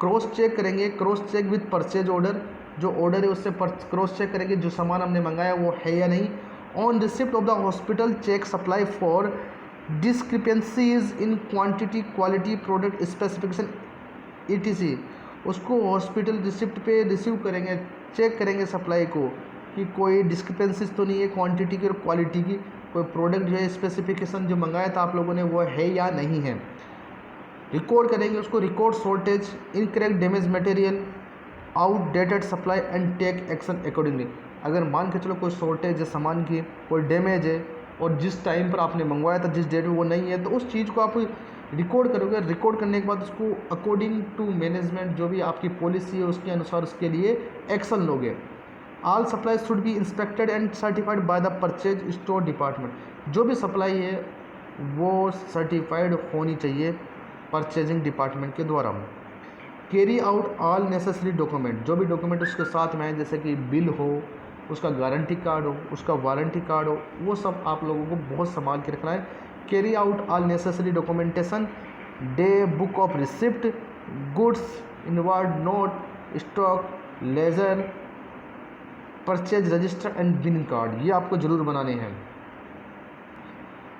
क्रॉस चेक करेंगे, cross check with purchase order, जो ऑर्डर है उससे क्रॉस चेक करेंगे जो सामान हमने मंगाया वो है या नहीं। On receipt of the hospital check supply for discrepancies in quantity, quality, product specification etc। उसको हॉस्पिटल रिसिप्ट पे रिसीव करेंगे, चेक करेंगे सप्लाई को कि कोई डिस्क्रिपेंसीज तो नहीं है क्वांटिटी की और क्वालिटी की, कोई प्रोडक्ट जो है स्पेसिफिकेशन जो मंगाया था आप लोगों ने वो है या नहीं है। रिकॉर्ड करेंगे उसको, record shortage, incorrect damage material, outdated supply and take action accordingly. अगर मान के चलो कोई शॉर्टेज है सामान की, कोई डैमेज है और जिस टाइम पर आपने मंगवाया था जिस डेट में वो नहीं है, तो उस चीज़ को आप रिकॉर्ड करोगे। रिकॉर्ड करने के बाद उसको अकॉर्डिंग टू मैनेजमेंट जो भी आपकी पॉलिसी है उसके अनुसार उसके लिए एक्शन लोगे। All supply should be inspected and certified by the purchase store department. जो भी सप्लाई है वो सर्टिफाइड होनी चाहिए परचेजिंग डिपार्टमेंट के द्वारा। Carry out all necessary document, जो भी डॉक्यूमेंट उसके साथ में है, जैसे कि बिल हो, उसका गारंटी कार्ड हो, उसका वारंटी कार्ड हो, वो सब आप लोगों को बहुत संभाल के रखना है। Carry out all necessary documentation, day book of receipt, goods inward note, stock ledger, purchase register and bin card, ये आपको जरूर बनाने हैं।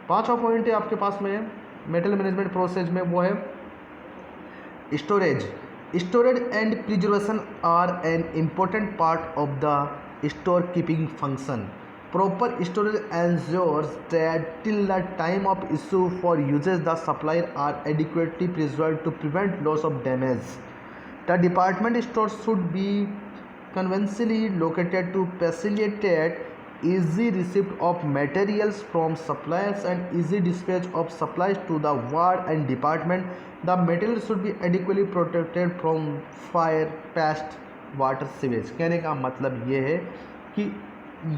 पांचवा पॉइंट है आपके पास में मेटेरियल मैनेजमेंट प्रोसेस में, वो है storage. Storage and preservation are an important part of the store keeping function. Proper storage ensures that till the time of issue for uses the supplier are adequately preserved to prevent loss of damage. The department store should be conveniently located to facilitate easy receipt of materials from suppliers and easy dispatch of supplies to the ward and department. The material should be adequately protected from fire, pest, water, sewage। कहने का मतलब ये है कि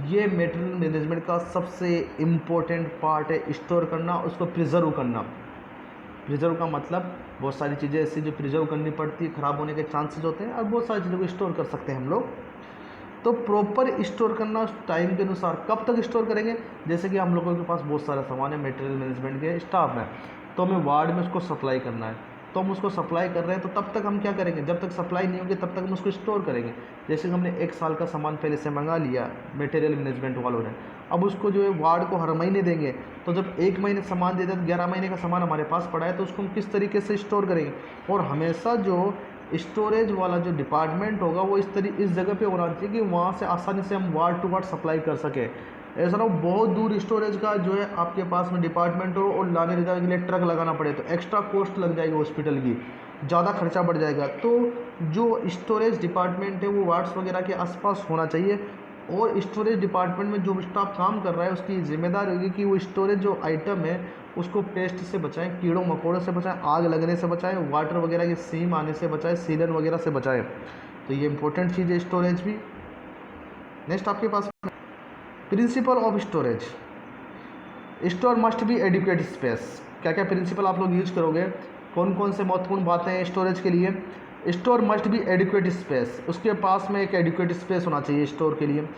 ये material management का सबसे important part है, स्टोर करना, उसको प्रिजर्व करना। प्रिजर्व का मतलब बहुत सारी चीज़ें ऐसी जो प्रिजर्व करनी पड़ती है, ख़राब होने के चांसेस होते हैं, और बहुत सारी चीज़ों को स्टोर कर सकते हैं हम लोग। तो प्रॉपर स्टोर करना टाइम के अनुसार। कब तक स्टोर करेंगे? जैसे कि हम लोगों के पास बहुत सारा सामान है मटेरियल मैनेजमेंट के स्टाफ में, तो हमें वार्ड में उसको सप्लाई करना है, तो हम उसको सप्लाई कर रहे हैं, तो तब तक हम क्या करेंगे? जब तक सप्लाई नहीं होगी तब तक हम उसको स्टोर करेंगे। जैसे कि हमने 1 साल का सामान पहले से मंगा लिया मटेरियल मैनेजमेंट वालों ने, अब उसको जो है वार्ड को हर महीने देंगे, तो जब 1 महीने सामान दे दें तो 11 महीने का सामान हमारे पास पड़ा है, तो उसको हम किस तरीके से स्टोर करेंगे? और हमेशा जो स्टोरेज वाला जो डिपार्टमेंट होगा वो इस जगह पे होना चाहिए कि वहाँ से आसानी से हम वार्ड टू वार्ड सप्लाई कर सकें। ऐसा ना बहुत दूर स्टोरेज का जो है आपके पास में डिपार्टमेंट हो और लाने ले जाने के लिए ट्रक लगाना पड़े, तो एक्स्ट्रा कॉस्ट लग जाएगी हॉस्पिटल की, ज़्यादा खर्चा बढ़ जाएगा। तो जो स्टोरेज डिपार्टमेंट है वो वार्ड्स वगैरह के आसपास होना चाहिए, और स्टोरेज डिपार्टमेंट में जो स्टाफ काम कर रहा है उसकी जिम्मेदारी होगी कि वो स्टोरेज जो आइटम है उसको पेस्ट से बचाएं, कीड़ों मकोड़ों से बचाएं, आग लगने से बचाएं, वाटर वगैरह की सीम आने से बचाएं, सीलन वगैरह से बचाएं। तो ये इंपॉर्टेंट चीज़ है स्टोरेज भी। नेक्स्ट आपके पास principle of storage. Store must be adequate space. क्या क्या प्रिंसिपल आप लोग यूज करोगे, कौन कौन से महत्वपूर्ण बातें हैं स्टोरेज के लिए? Store must be adequate space, उसके पास में एक एडिक्वेट स्पेस होना चाहिए स्टोर के लिए।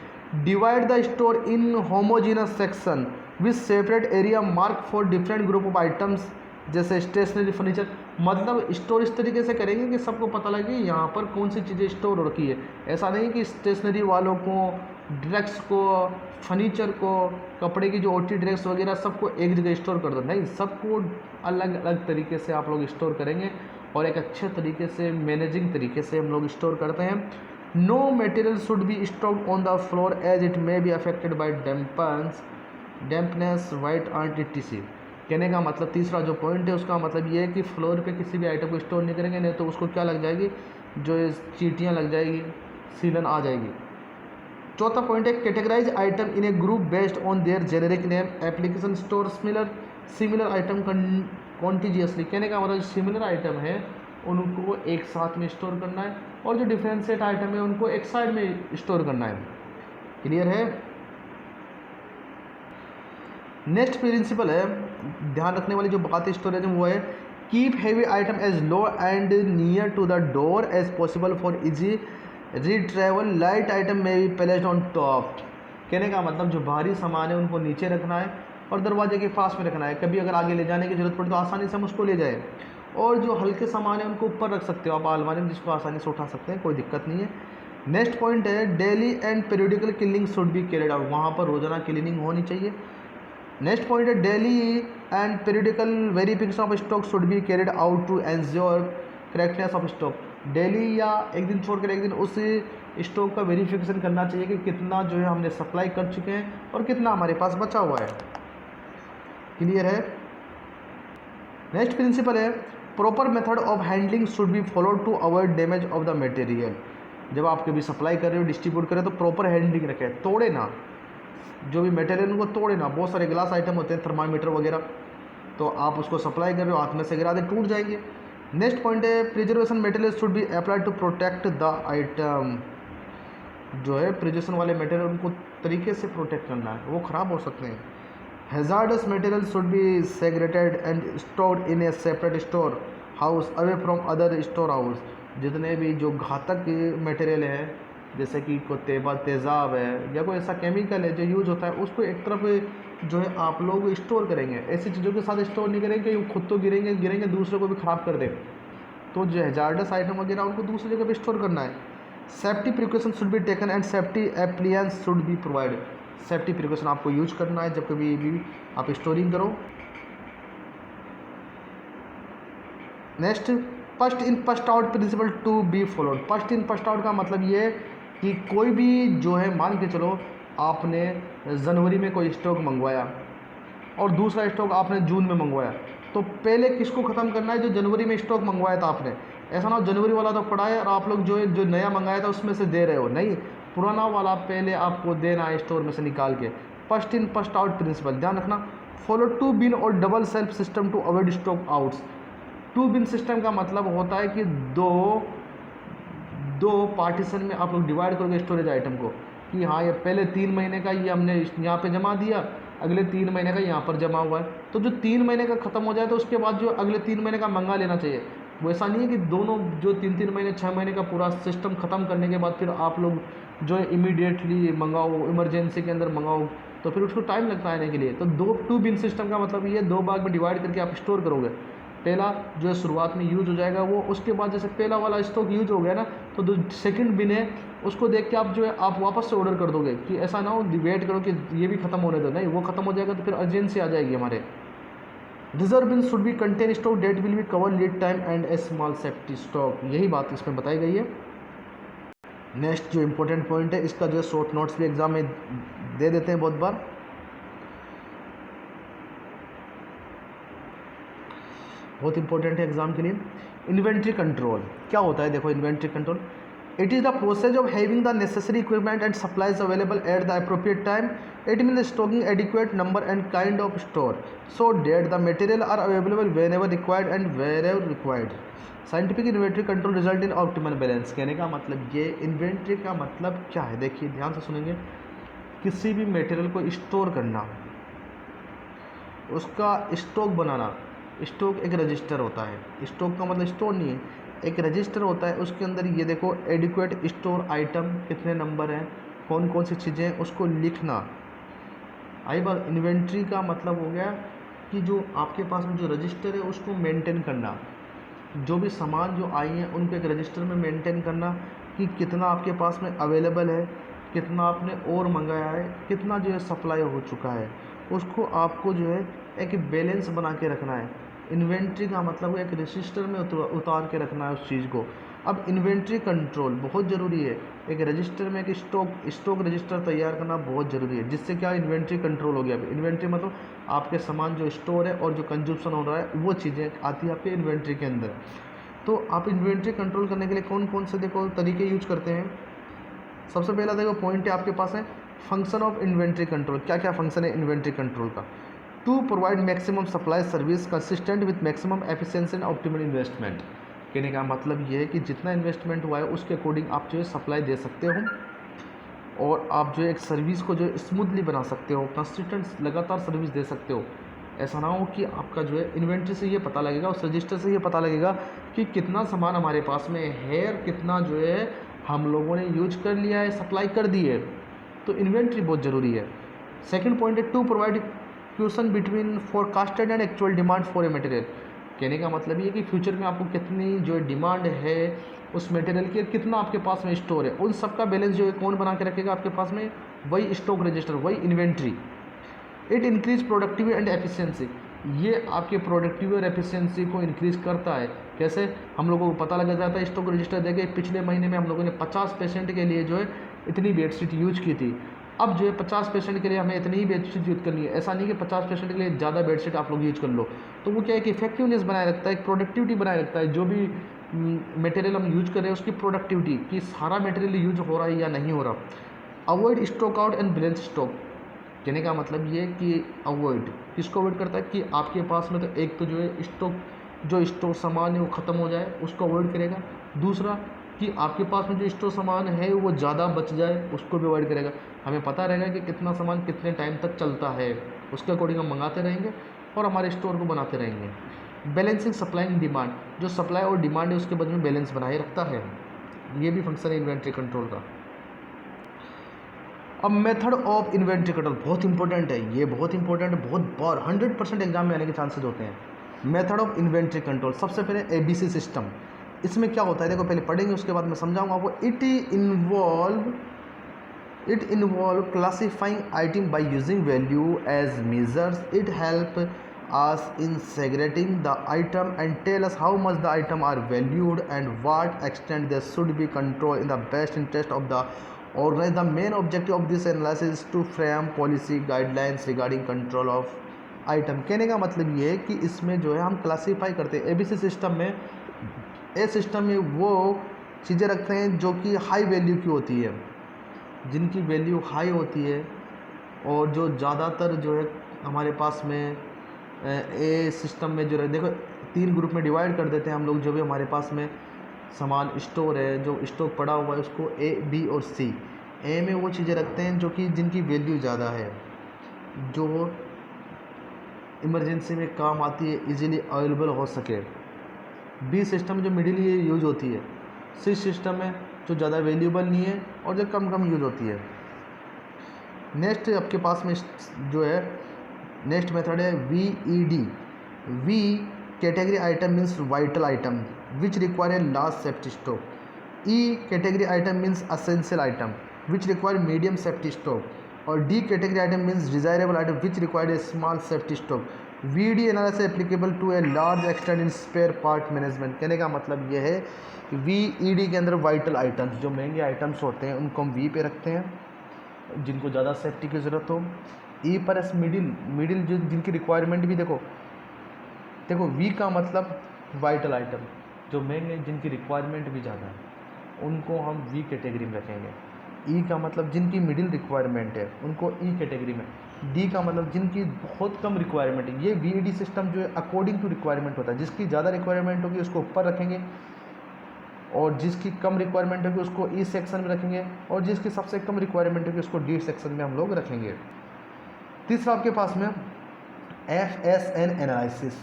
Divide the store in homogeneous section with separate area mark for different group of items, जैसे स्टेशनरी, फर्नीचर। मतलब स्टोर इस तरीके से करेंगे कि सबको पता लगे यहाँ पर कौन सी चीज़ें स्टोर हो रखी है। ऐसा नहीं कि स्टेशनरी वालों को, ड्रेस को, फर्नीचर को, कपड़े की जो ओटी ड्रेस वगैरह सबको एक जगह स्टोर कर दो, नहीं, सबको अलग अलग तरीके से आप लोग स्टोर करेंगे और एक अच्छे तरीके से मैनेजिंग तरीके से हम लोग स्टोर करते हैं। No material should be stocked on the floor as it may be affected by dampness, white ant etc। कहने का मतलब तीसरा जो पॉइंट है उसका मतलब ये है कि फ्लोर पे किसी भी आइटम को स्टोर नहीं करेंगे, नहीं तो उसको क्या लग जाएगी, जो चींटियाँ लग जाएगी, सीलन आ जाएगी। चौथा पॉइंट है categorise item in a group based on their generic name application store similar item contiguously. कहने का मतलब सिमिलर आइटम है उनको एक साथ में स्टोर करना है और जो डिफ्रेंशिएट आइटम है उनको एक साइड में स्टोर करना है। क्लियर है। नेक्स्ट प्रिंसिपल है ध्यान रखने वाली जो बात है स्टोरेज में वो है keep heavy item as low and near to the door as possible for easy retrieval. Light item may be placed on top. कहने का मतलब जो भारी सामान है उनको नीचे रखना है और दरवाजे के पास में रखना है, कभी अगर आगे ले जाने की जरूरत पड़े तो आसानी से हम उसको ले जाए। और जो हल्के सामान है उनको ऊपर रख सकते हो आप अलमारी में, जिसको आसानी से उठा सकते हैं, कोई दिक्कत नहीं है। नेक्स्ट पॉइंट है daily and periodical cleaning should be carried out. वहाँ पर रोजाना क्लीनिंग होनी चाहिए। नेक्स्ट पॉइंट है daily and periodical verification of stock should be carried out to ensure correctness of stock. Daily या एक दिन छोड़कर एक दिन उस स्टॉक का वेरिफिकेशन करना चाहिए कि कितना जो है हमने सप्लाई कर चुके हैं और कितना हमारे पास बचा हुआ है। क्लियर है। नेक्स्ट प्रिंसिपल है proper method of handling should be followed to avoid damage of the material. जब आप कभी सप्लाई कर रहे हो डिस्ट्रीब्यूट करें तो प्रॉपर हैंडलिंग रखें, तोड़े ना, जो भी मटेरियल उनको तोड़े ना। बहुत सारे ग्लास आइटम होते हैं थर्मामीटर वगैरह, तो आप उसको सप्लाई कर रहे हो हाथ में से गिरा दे टूट जाएंगे। नेक्स्ट पॉइंट है preservation material should be applied to protect the item. जो है प्रिजर्वेशन वाले मटेरियल उनको तरीके से प्रोटेक्ट करना है, वो ख़राब हो सकते हैं। Hazardous material should be segregated and stored in a separate store house away from other store house. जितने भी जो घातक मटेरियल है जैसे कि कोई तेज़ाब है या कोई ऐसा केमिकल है जो यूज होता है, उसको एक तरफ जो है आप लोग स्टोर करेंगे। ऐसी चीज़ों के साथ स्टोर नहीं करेंगे कि खुद तो गिरेंगे दूसरे को भी ख़राब कर दें। तो जो हैजार्डस आइटम वगैरह उनको दूसरी जगह पे स्टोर करना है। Safety precaution should be taken and safety appliances should be provide. Safety precaution आपको यूज करना है जब कभी भी आप स्टोरिंग करो। Next first in first out principle to be followed. First in first out का मतलब ये है कि कोई भी जो है मान के चलो आपने जनवरी में कोई स्टॉक मंगवाया और दूसरा स्टॉक आपने जून में मंगवाया, तो पहले किसको ख़त्म करना है? जो जनवरी में स्टॉक मंगवाया था आपने। ऐसा ना हो जनवरी वाला तो पड़ा है और आप लोग जो नया मंगाया था उसमें से दे रहे हो, नहीं, पुराना वाला पहले आपको देना है स्टोर में से निकाल के। First in first out principle ध्यान रखना। फॉलो टू बिन और double shelf system to avoid stock outs. Two bin system का मतलब होता है कि दो पार्टीशन में आप लोग डिवाइड करोगे स्टोरेज आइटम को कि हाँ ये पहले 3 महीने का ये हमने यहाँ पे जमा दिया, अगले 3 महीने का यहाँ पर जमा हुआ है। तो जो 3 महीने का ख़त्म हो जाए तो उसके बाद जो अगले 3 महीने का मंगा लेना चाहिए। वो ऐसा नहीं है कि दोनों जो 3-3 महीने 6 महीने का पूरा सिस्टम ख़त्म करने के बाद फिर आप लोग जो है इमीडिएटली मंगाओ, इमरजेंसी के अंदर मंगाओ, तो फिर उसको टाइम लगता है आने के लिए। तो टू बिन सिस्टम का मतलब ये 2 भाग में डिवाइड करके आप स्टोर करोगे। पहला जो है शुरुआत में यूज हो जाएगा वो, उसके बाद जैसे पहला वाला स्टॉक यूज हो गया ना तो जो सेकंड बिन है उसको देख के आप जो है आप वापस से ऑर्डर कर दोगे कि ऐसा ना हो वेट करो कि ये भी खत्म होने दो, नहीं, वो खत्म हो जाएगा तो फिर अर्जेंसी आ जाएगी हमारे। Reserve bin should be contain stock that will be cover lead time and a small safety stock. यही बात इसमें बताई गई है। नेक्स्ट जो इंपॉर्टेंट पॉइंट है इसका जो है शॉर्ट नोट्स भी एग्जाम में दे देते हैं बहुत बार। बहुत इंपॉर्टेंट है एग्जाम के लिए। इन्वेंट्री कंट्रोल क्या होता है? देखो inventory control it is the process of having the necessary equipment and supplies available at the appropriate time. It mean stocking adequate number and kind of store so that the material are available whenever required and wherever required. Scientific inventory control result in optimal balance. कहने का मतलब ये inventory का मतलब क्या है? देखिए ध्यान से सुनेंगे। किसी भी मटेरियल को स्टोर करना, उसका स्टॉक बनाना। स्टॉक एक रजिस्टर होता है। स्टॉक का मतलब स्टोर नहीं है, एक रजिस्टर होता है। उसके अंदर ये देखो एडिक्वेट स्टोर आइटम कितने नंबर हैं, कौन कौन सी चीज़ें हैं, उसको लिखना। आई बात। इन्वेंट्री का मतलब हो गया कि जो आपके पास में जो रजिस्टर है उसको मेंटेन करना। जो भी सामान जो आई हैं उनको एक रजिस्टर में मेंटेन करना कि कितना आपके पास में अवेलेबल है, कितना आपने और मंगाया है, कितना जो है सप्लाई हो चुका है, उसको आपको जो है एक बैलेंस बना के रखना है। इन्वेंट्री का मतलब है एक रजिस्टर में उतार के रखना है उस चीज़ को। अब इन्वेंट्री कंट्रोल बहुत ज़रूरी है। एक रजिस्टर में एक स्टॉक रजिस्टर तैयार करना बहुत ज़रूरी है, जिससे क्या इन्वेंट्री कंट्रोल हो गया। इन्वेंट्री मतलब आपके सामान जो स्टोर है और जो कंज्यूप्शन हो रहा है वो चीज़ें आती है आपके इन्वेंट्री के अंदर। तो आप इन्वेंट्री कंट्रोल करने के लिए कौन कौन से देखो तरीके यूज करते हैं। सबसे पहला देखो पॉइंट है आपके पास है फंक्शन ऑफ इन्वेंट्री कंट्रोल। क्या क्या फंक्शन है इन्वेंट्री कंट्रोल का? To provide maximum supply service consistent with maximum efficiency and optimal investment. कहने का मतलब ये है कि जितना इन्वेस्टमेंट हुआ है उसके अकॉर्डिंग आप जो है सप्लाई दे सकते हो और आप जो है एक सर्विस को जो है स्मूथली बना सकते हो, कंसिस्टेंट लगातार सर्विस दे सकते हो। ऐसा ना हो कि आपका जो है इन्वेंट्री से ये पता लगेगा, उस रजिस्टर से ये पता लगेगा कि कितना सामान हमारे पास में है और कितना जो है हम लोगों ने यूज कर लिया है, सप्लाई कर दी है। तो इन्वेंट्री बहुत ज़रूरी है। सेकंड पॉइंट है to provide cushion between forecasted and actual demand for a material. कहने का मतलब ये कि फ्यूचर में आपको कितनी जो डिमांड है उस मटेरियल की, कितना आपके पास में स्टोर है, उन सब का बैलेंस जो है कौन बना के रखेगा आपके पास में? वही स्टॉक रजिस्टर, वही inventory. It increase productivity and efficiency. ये आपके प्रोडक्टिविटी और एफिशिएंसी को इंक्रीज करता है। कैसे? हम लोगों को पता लग जाता है स्टॉक रजिस्टर देखे पिछले महीने में हम लोगों ने 50% के लिए जो है इतनी बेडशीट यूज की थी, अब जो है 50% के लिए हमें इतनी ही बेडशीट यूज करनी है। ऐसा नहीं कि 50% के लिए ज़्यादा बेडशीट आप लोग यूज कर लो। तो वो क्या है कि इफेक्टिवनेस बनाए रखता है, एक प्रोडक्टिविटी बनाए रखता है। जो भी मटेरियल हम यूज कर रहे हैं उसकी प्रोडक्टिविटी, कि सारा मटेरियल यूज हो रहा है या नहीं हो रहा। Avoid stock out and balance stock. कहने का मतलब ये कि अवॉइड किसको अवॉइड करता है कि आपके पास में तो एक तो जो है स्टॉक, जो स्टोर सामान है वो ख़त्म हो जाए, उसको अवॉइड करेगा। दूसरा कि आपके पास में जो स्टोर सामान है वो ज़्यादा बच जाए, उसको भी अवॉइड करेगा। हमें पता रहेगा कि कितना सामान कितने टाइम तक चलता है, उसके अकॉर्डिंग हम मंगाते रहेंगे और हमारे स्टोर को बनाते रहेंगे। बैलेंसिंग सप्लाई एंड डिमांड, जो सप्लाई और डिमांड है उसके बीच में बैलेंस बनाए रखता है। ये भी फंक्शन है इन्वेंट्री कंट्रोल का। अब मेथड ऑफ इन्वेंट्री कंट्रोल बहुत इंपॉर्टेंट है, ये बहुत इंपॉर्टेंट है, बहुत बार 100% एग्जाम में आने के चांसेस होते हैं। मेथड ऑफ इन्वेंट्री कंट्रोल, सबसे पहले ABC सिस्टम। इसमें क्या होता है देखो, पहले पढ़ेंगे उसके बाद मैं समझाऊंगा आपको। It involve classifying item by using value as measures. It help us in segregating the item and tell us how much the item are valued and what extent they should be controlled in the best interest of the organizer. The main objective of this analysis is to frame policy guidelines regarding control of item। कहने का मतलब ये है कि इसमें जो है हम क्लासीफाई करते हैं ABC सिस्टम में। ए सिस्टम में वो चीज़ें रखते हैं जो कि हाई वैल्यू की होती है, जिनकी वैल्यू हाई होती है, और जो ज़्यादातर जो है हमारे पास में ए सिस्टम में जो है देखो 3 ग्रुप में डिवाइड कर देते हैं हम लोग। जो भी हमारे पास में सामान स्टोर है, जो स्टॉक पड़ा हुआ है, उसको A, B और C। ए में वो चीज़ें रखते हैं जो कि जिनकी वैल्यू ज़्यादा है, जो इमरजेंसी में काम आती है, इजीली अवेलेबल हो सके। B सिस्टम में जो मिडिल ये यूज होती है। C सिस्टम में जो ज़्यादा वैल्यूबल नहीं है और जो कम कम यूज होती है। नेक्स्ट आपके पास में जो है नेक्स्ट मेथड है VED। V category item means vital item which require a large safety stock. E category item means essential item which require medium safety stock. और D category item means desirable item which require a small safety stock. VED analysis applicable to a large extent in spare part management. कहने का मतलब यह है कि VED के अंदर vital items, जो महंगे आइटम्स होते हैं, उनको हम V पे रखते हैं, जिनको ज़्यादा सेफ्टी की ज़रूरत हो। E पर एस मिडिल जो जिनकी रिक्वायरमेंट भी देखो V का मतलब वाइटल आइटम, जो महंगे जिनकी रिक्वायरमेंट भी ज़्यादा है, उनको हम V कैटेगरी में रखेंगे। E का मतलब जिनकी मिडिल रिक्वायरमेंट है, उनको E कैटेगरी में। D का मतलब जिनकी बहुत कम रिक्वायरमेंट है। ये VED सिस्टम जो है अकॉर्डिंग टू रिक्वायरमेंट होता है। जिसकी ज़्यादा रिक्वायरमेंट होगी उसको ऊपर रखेंगे, और जिसकी कम रिक्वायरमेंट होगी उसको E सेक्शन में रखेंगे, और जिसकी सबसे कम रिक्वायरमेंट होगी उसको D सेक्शन में हम लोग रखेंगे। तीसरा आपके पास में FSN एनालिसिस।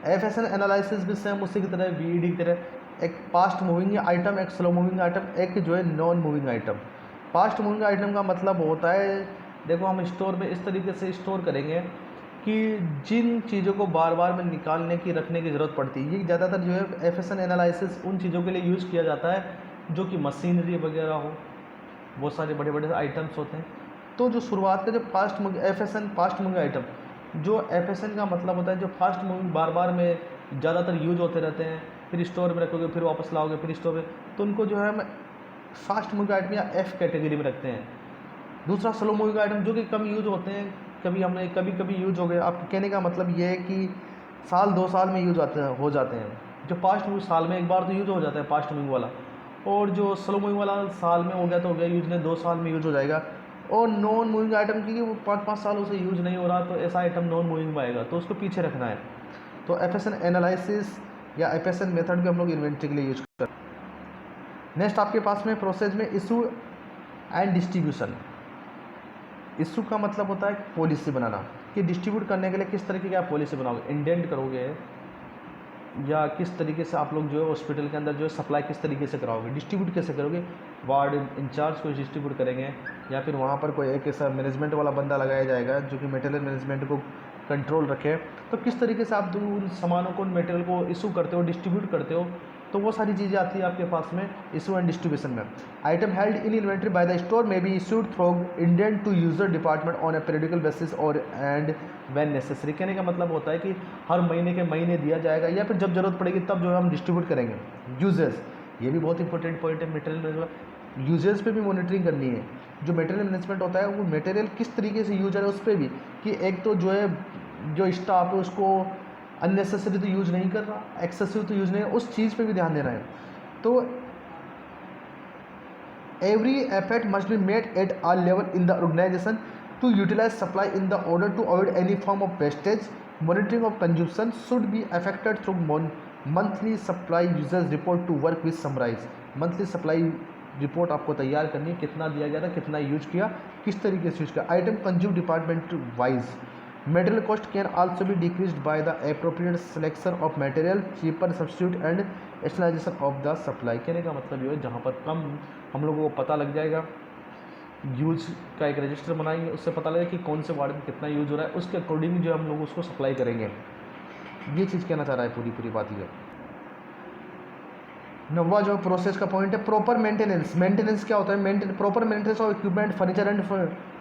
FSN एनालिसिस भी सेम उसी की तरह VED की तरह, एक फास्ट मूविंग आइटम, एक स्लो मूविंग आइटम, एक जो है non moving item. Fast moving item का मतलब होता है, देखो हम स्टोर में इस तरीके से स्टोर करेंगे कि जिन चीज़ों को बार बार में निकालने की रखने की ज़रूरत पड़ती है, ये ज़्यादातर जो है FSN एनालिसिस उन चीज़ों के लिए यूज़ किया जाता है जो कि मशीनरी वगैरह हो, बहुत सारे बड़े बड़े आइटम्स होते हैं। तो जो शुरुआत का जो फास्ट मूविंग आइटम, जो FSN का मतलब होता है जो फास्ट मूविंग बार बार में ज़्यादातर यूज होते रहते हैं, फिर स्टोर में रखोगे, फिर वापस लाओगे, फिर स्टोर में, तो उनको जो है हम फास्ट मूविंग आइटम या F कैटेगरी में रखते हैं। दूसरा स्लो मूविंग आइटम, जो कि कम यूज होते हैं, कभी यूज हो गए। आपके कहने का मतलब ये है कि साल 2 साल में यूज हो जाते हैं। जो फास्ट मूविंग साल में एक बार तो यूज हो जाता है फास्ट मूविंग वाला, और जो स्लो मूविंग वाला साल में हो गया तो हो गया यूज, नहीं 2 साल में यूज हो जाएगा। और नॉन मूविंग आइटम क्योंकि वो 5-5 सालों से यूज नहीं हो रहा, तो ऐसा आइटम नॉन मूविंग में आएगा, तो उसको पीछे रखना है। तो एफएसएन एनालिसिस या एफएसएन मेथड भी हम लोग इन्वेंट्री के लिए यूज करते हैं। नेक्स्ट आपके पास में प्रोसेस में इशू एंड डिस्ट्रीब्यूशन। इशू का मतलब होता है पॉलिसी बनाना, कि डिस्ट्रीब्यूट करने के लिए किस तरीके की आप पॉलिसी बनाओगे, इंडेंट करोगे या किस तरीके से आप लोग जो है हॉस्पिटल के अंदर जो है सप्लाई किस तरीके से कराओगे, डिस्ट्रीब्यूट कैसे करोगे, वार्ड इंचार्ज को डिस्ट्रीब्यूट करेंगे या फिर वहाँ पर कोई एक ऐसा मैनेजमेंट वाला बंदा लगाया जाएगा जो कि मटेरियल मैनेजमेंट को कंट्रोल रखे। तो किस तरीके से आप उन सामानों को, मटेरियल को इशू करते हो, डिस्ट्रीब्यूट करते हो, तो वो सारी चीज़ें आती है आपके पास में इशू एंड डिस्ट्रीब्यूशन में। Item held in inventory by the store may be issued through indent to user department on a periodical basis और एंड व्हेन नेसेसरी। कहने का मतलब होता है कि हर महीने के महीने दिया जाएगा या फिर जब जरूरत पड़ेगी तब जो है हम डिस्ट्रीब्यूट करेंगे। यूजेस, ये भी बहुत इंपॉर्टेंट पॉइंट है मटेरियल यूजेस पे भी मॉनिटरिंग करनी है। जो मटेरियल मैनेजमेंट होता है वो मटेरियल किस तरीके से यूज है उस पर भी, कि एक तो जो है जो स्टाफ है उसको अननेसेसरी तो यूज नहीं कर रहा, एक्सेसिव तो यूज नहीं, उस चीज़ पे भी ध्यान देना है। तो every effort must be made at all level in the organisation to utilise supply in the order to avoid any form of wastage. Monitoring of consumption should be affected through monthly supply users report to work with summarise. Monthly supply report आपको तैयार करनी है, कितना दिया गया था, कितना use किया, किस तरीके से यूज किया। Item consume department wise material cost can also be decreased by the appropriate selection of material, cheaper substitute and rationalization of the supply। कहने का मतलब ये है जहाँ पर कम हम लोगों को पता लग जाएगा, यूज का एक रजिस्टर बनाएंगे, उससे पता लगेगा कि कौन से वार्ड में कितना यूज हो रहा है, उसके अकॉर्डिंग जो हम लोग उसको सप्लाई करेंगे। ये चीज़ कहना चाह रहा है पूरी बात ये। नवा जो प्रोसेस का पॉइंट है प्रॉपर मेंटेनेंस। मेंटेनेंस क्या होता है, proper maintenance of equipment, furniture and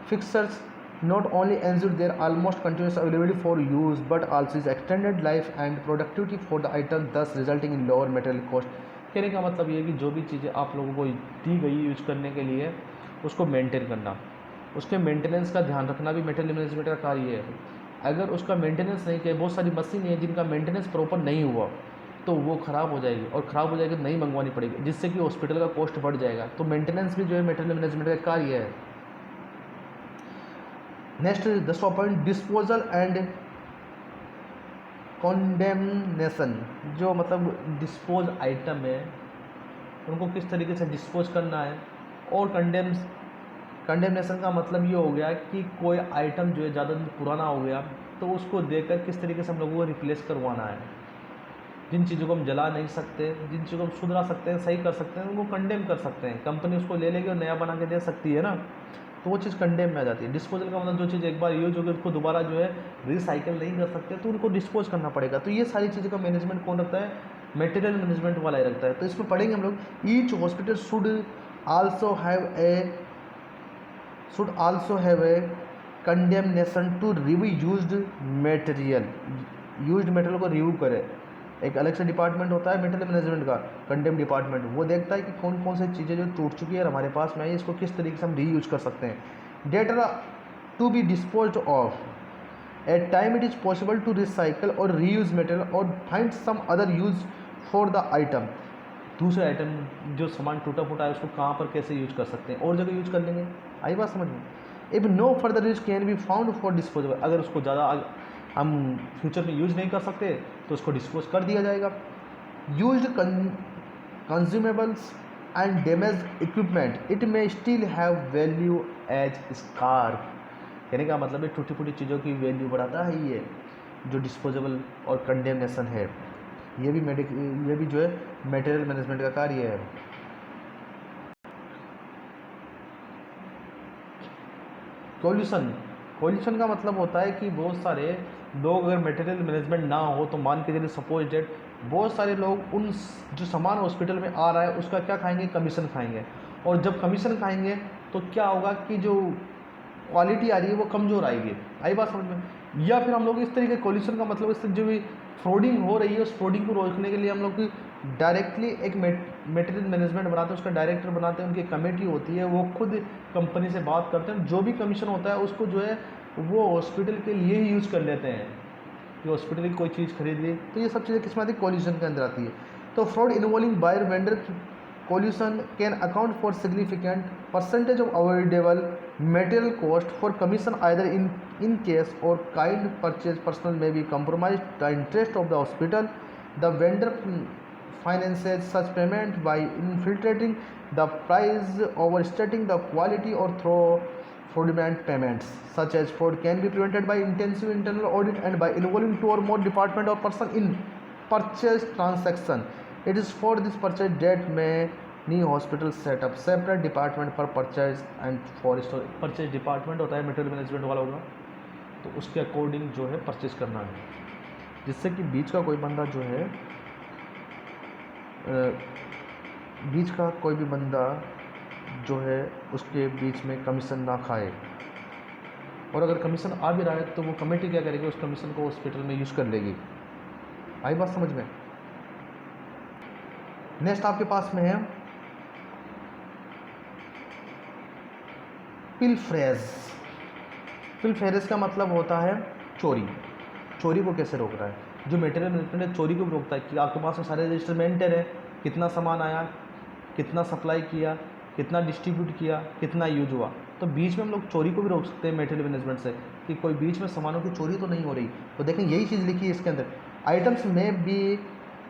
fixers not only ensure their almost continuous availability for use but also is extended life and productivity for the item, thus resulting in lower material cost। कहने का मतलब ये है कि जो भी चीज़ें आप लोगों को दी गई यूज करने के लिए उसको मेंटेन करना, उसके मेंटेनेंस का ध्यान रखना भी मटेरियल मैनेजमेंट का कार्य है। अगर उसका मेंटेनेंस नहीं किया, बहुत सारी मशीन है जिनका मेंटेनेंस प्रॉपर नहीं हुआ तो वो ख़राब हो जाएगी, और ख़राब हो जाएगी तो नई मंगवानी पड़ेगी, जिससे कि हॉस्पिटल का कॉस्ट बढ़ जाएगा। तो मेंटेनेंस भी जो है मटेरियल मैनेजमेंट का कार्य है। नेक्स्ट 10वां पॉइंट डिस्पोजल एंड कॉन्डेमनेशन। जो मतलब डिस्पोज आइटम है उनको किस तरीके से डिस्पोज करना है, और कंडेमनेशन का मतलब ये हो गया कि कोई आइटम जो है ज़्यादा दिन पुराना हो गया तो उसको देखकर किस तरीके से हम लोगों को रिप्लेस करवाना है। जिन चीज़ों को हम जला नहीं सकते, जिन चीज़ों को हम सुधरा सकते हैं, सही कर सकते हैं, उनको कंडेम कर सकते हैं, कंपनी उसको ले लेगी और नया बना के दे सकती है ना, तो वो चीज़ कंडेम में आ जाती है। डिस्पोजल का मतलब जो चीज़ एक बार यूज होगी उसको दोबारा जो है रिसाइकिल नहीं कर सकते, तो उनको डिस्पोज करना पड़ेगा। तो ये सारी चीज़ों का मैनेजमेंट कौन रखता है, मटेरियल मैनेजमेंट वाला ही रखता है। तो इसमें पढ़ेंगे हम लोग each hospital should also have a condemnation to review used material को रिव्यू करे। एक अलग से डिपार्टमेंट होता है मटेरियल मैनेजमेंट का, कंडेम डिपार्टमेंट, वो देखता है कि कौन कौन सी चीज़ें जो टूट चुकी है और हमारे पास में आई, इसको किस तरीके से हम रीयूज कर सकते हैं। Data to be disposed of at time it is possible to recycle और रीयूज मटेरियल और find some other use for the item. दूसरे आइटम जो सामान टूटा फूटा है उसको कहाँ पर कैसे यूज कर सकते हैं, और जगह यूज कर लेंगे। आई बात समझ में। If no further use can be found for disposable, अगर उसको ज़्यादा हम फ्यूचर में यूज नहीं कर सकते तो उसको डिस्पोज कर दिया जाएगा। Used consumables and damage equipment it may still have value as scrap. कहने का मतलब है टूटी फूटी चीज़ों की वैल्यू बढ़ाता है ये जो डिस्पोजेबल और कंडेमनेशन है, ये भी जो है मटेरियल मैनेजमेंट का कार्य है। सॉल्यूशन का मतलब होता है कि बहुत सारे लोग अगर मटेरियल मैनेजमेंट ना हो तो मान के चलिए सपोज डेट बहुत सारे लोग उन जो सामान हॉस्पिटल में आ रहा है उसका क्या खाएंगे, कमीशन खाएंगे, और जब कमीशन खाएंगे तो क्या होगा कि जो क्वालिटी आ रही है वो कमज़ोर आएगी। आई बात समझ में। या फिर हम लोग इस तरीके सॉल्यूशन का मतलब इससे जो भी फ्रॉडिंग हो रही है उस फ्रॉडिंग को रोकने के लिए हम लोग डायरेक्टली एक मटेरियल मैनेजमेंट बनाते हैं, उसका डायरेक्टर बनाते हैं, उनकी कमेटी होती है, वो खुद कंपनी से बात करते हैं, जो भी कमीशन होता है उसको जो है वो हॉस्पिटल के लिए ही यूज़ कर लेते हैं कि हॉस्पिटल की कोई चीज़ खरीद ली। तो ये सब चीज़ें किस में आती है, कॉल्यूशन के अंदर आती है। तो fraud involving buyer vendor collusion can account for significant percentage of avoidable material cost for commission either in case or kind purchase personnel may be compromised the interest of the hospital. The vendor finances such payment by infiltrating the price, overstating the quality or through fraudulent payments such as fraud can be prevented by intensive internal audit and by involving two or more department or person in purchase transaction. It is for this purchase that many hospitals set up separate department for purchase and for store. Purchase department होता है material management वाला होगा, तो उसके according जो है purchase करना है, जिससे कि बीच का कोई बंदा जो है बीच का कोई भी बंदा जो है उसके बीच में कमीशन ना खाए। और अगर कमीशन आ भी रहा है तो वो कमेटी क्या करेगी, उस कमीशन को हॉस्पिटल में यूज़ कर लेगी। आई बात समझ में? नेक्स्ट आपके पास में है पिलफ्रेज। पिलफ्रेज का मतलब होता है चोरी। चोरी को कैसे रोक रहा है? जो मटेरियल मैनेजमेंट है चोरी को भी रोकता है कि आपके पास में सारे रजिस्टर मेंटेन है, कितना सामान आया, कितना सप्लाई किया, कितना डिस्ट्रीब्यूट किया, कितना यूज हुआ। तो बीच में हम लोग चोरी को भी रोक सकते हैं मटेरियल मैनेजमेंट से कि कोई बीच में सामानों की चोरी तो नहीं हो रही। तो देखें यही चीज़ लिखी है इसके अंदर, आइटम्स में बी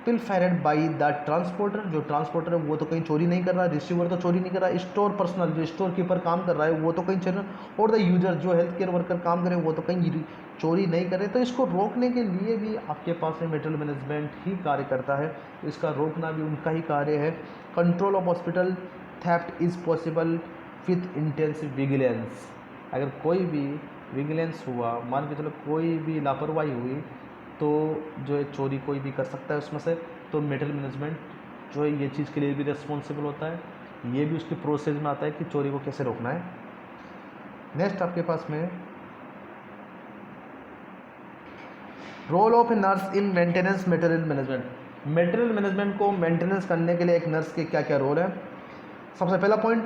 पिलफेरेड बाई द ट्रांसपोर्टर। जो ट्रांसपोर्टर है वो तो कहीं चोरी नहीं कर रहा, रिसीवर तो चोरी नहीं कर रहा, स्टोर पर्सनल जो स्टोर कीपर काम कर रहा है वो तो कहीं चोरी, और द यूजर जो हेल्थ केयर वर्कर काम करे वो तो कहीं चोरी नहीं करे। तो इसको रोकने के लिए भी आपके पास में मटेरियल मैनेजमेंट ही कार्य करता है, इसका रोकना भी उनका ही कार्य है। Control of hospital theft is possible with intensive vigilance. अगर कोई भी विजिलेंस हुआ, मान के चलो कोई भी लापरवाही हुई, तो जो है चोरी कोई भी कर सकता है उसमें से। तो मटेरियल मैनेजमेंट जो है ये चीज़ के लिए भी रिस्पॉन्सिबल होता है, ये भी उसके प्रोसेस में आता है कि चोरी को कैसे रोकना है। नेक्स्ट आपके पास में role of a nurse in maintenance material management. Material management को मेंटेनेंस करने के लिए एक नर्स के क्या क्या रोल है? सबसे पहला point,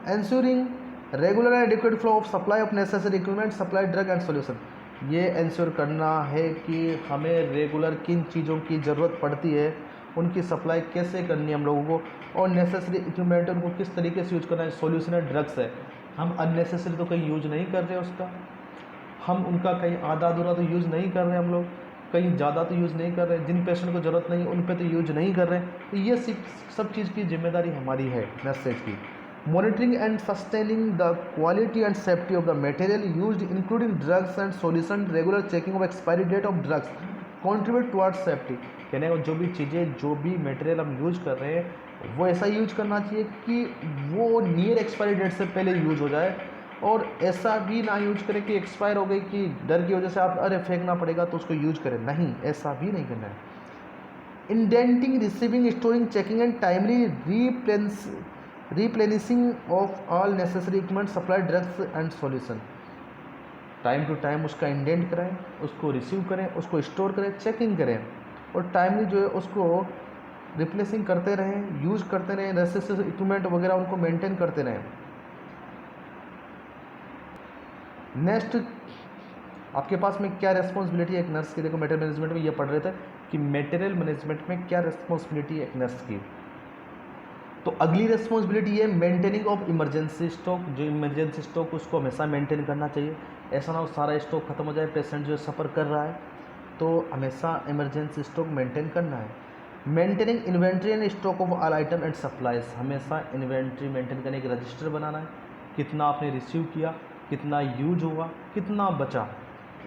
ensuring regular and adequate flow of supply of necessary equipment, supply drug and solution. ये इंश्योर करना है कि हमें रेगुलर किन चीज़ों की ज़रूरत पड़ती है, उनकी सप्लाई कैसे करनी है हम लोगों को, और नेसेसरी इक्विपमेंट उनको किस तरीके से यूज करना है। सॉल्यूशन है ड्रग्स है, हम अननेसेसरी तो कहीं यूज नहीं कर रहे उसका, हम उनका कहीं आधा अधूरा तो यूज़ नहीं कर रहे, हम लोग कहीं ज़्यादा तो यूज़ नहीं कर रहे, जिन पेशेंट को ज़रूरत नहीं उन पे तो यूज नहीं कर रहे। तो ये सब चीज़ की जिम्मेदारी हमारी है नर्सेज की। Monitoring and sustaining the quality and safety of the material used including drugs and solution, regular checking of expiry date of drugs contribute towards safety। कहने को जो भी चीज़ें जो भी मटेरियल हम यूज कर रहे हैं वो ऐसा यूज करना चाहिए कि वो नियर एक्सपायरी डेट से पहले यूज हो जाए, और ऐसा भी ना यूज करें कि एक्सपायर हो गई कि डर की वजह से आप अरे फेंकना पड़ेगा तो उसको यूज करें, नहीं, ऐसा भी नहीं करना है। Indenting, receiving, storing, checking and timely replenishing of all necessary equipment, supply drugs and solution. Time to time उसका इंडेंट करें, उसको रिसीव करें, उसको स्टोर करें, चेकिंग करें, और टाइमली जो है उसको रिप्लेसिंग करते रहें, यूज़ करते रहें, नेसेसरी इक्विपमेंट वगैरह उनको मेंटेन करते रहें। नेक्स्ट आपके पास में क्या रिस्पॉन्सिबिलिटी है एक नर्स की? देखो मटेरियल मैनेजमेंट में ये पढ़ रहे थे कि मटेरियल मैनेजमेंट में क्या रिस्पॉन्सिबिलिटी है एक नर्स की। तो अगली रिस्पॉन्सिबिलिटी है मेंटेनिंग ऑफ इमरजेंसी स्टॉक। जो इमरजेंसी स्टॉक उसको हमेशा मेंटेन करना चाहिए, ऐसा ना हो सारा स्टॉक खत्म हो जाए, पेशेंट जो सफ़र कर रहा है, तो हमेशा इमरजेंसी स्टॉक मेंटेन करना है। Maintaining inventory and stock of all item and supplies, हमेशा इन्वेंट्री मेंटेन करने के रजिस्टर बनाना है, कितना आपने रिसीव किया, कितना यूज हुआ, कितना बचा,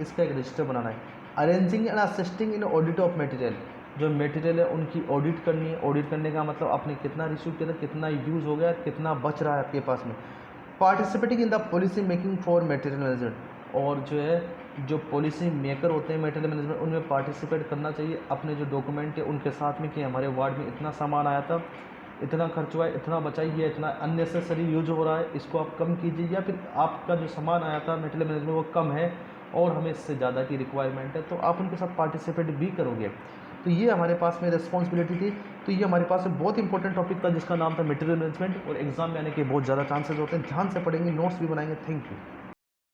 इसका एक रजिस्टर बनाना है। Arranging and assisting in audit of material, जो मटेरियल है उनकी ऑडिट करनी है। ऑडिट करने का मतलब आपने कितना रिसीव किया था, कितना यूज़ हो गया, कितना बच रहा है आपके पास में। Participating in the policy making for material management, और जो है जो पॉलिसी मेकर होते हैं मटेरियल मैनेजमेंट उनमें पार्टिसिपेट करना चाहिए अपने जो डॉक्यूमेंट है उनके साथ में, कि हमारे वार्ड में इतना सामान आया था, इतना खर्च हुआ है, इतना बचाइए, इतना अननेसेसरी यूज हो रहा है, इसको आप कम कीजिए, या फिर आपका जो सामान आया था मटेरियल मैनेजमेंट वो कम है और हमें इससे ज़्यादा की रिक्वायरमेंट है, तो आप उनके साथ पार्टिसिपेट भी करोगे। तो ये हमारे पास में रिस्पॉन्सिबिलिटी थी। तो ये हमारे पास में बहुत इंपॉर्टेंट टॉपिक था जिसका नाम था मटेरियल मैनेजमेंट, और एग्जाम में आने के बहुत ज़्यादा चांसेस होते हैं। ध्यान से पढ़ेंगे, नोट्स भी बनाएंगे। Thank you.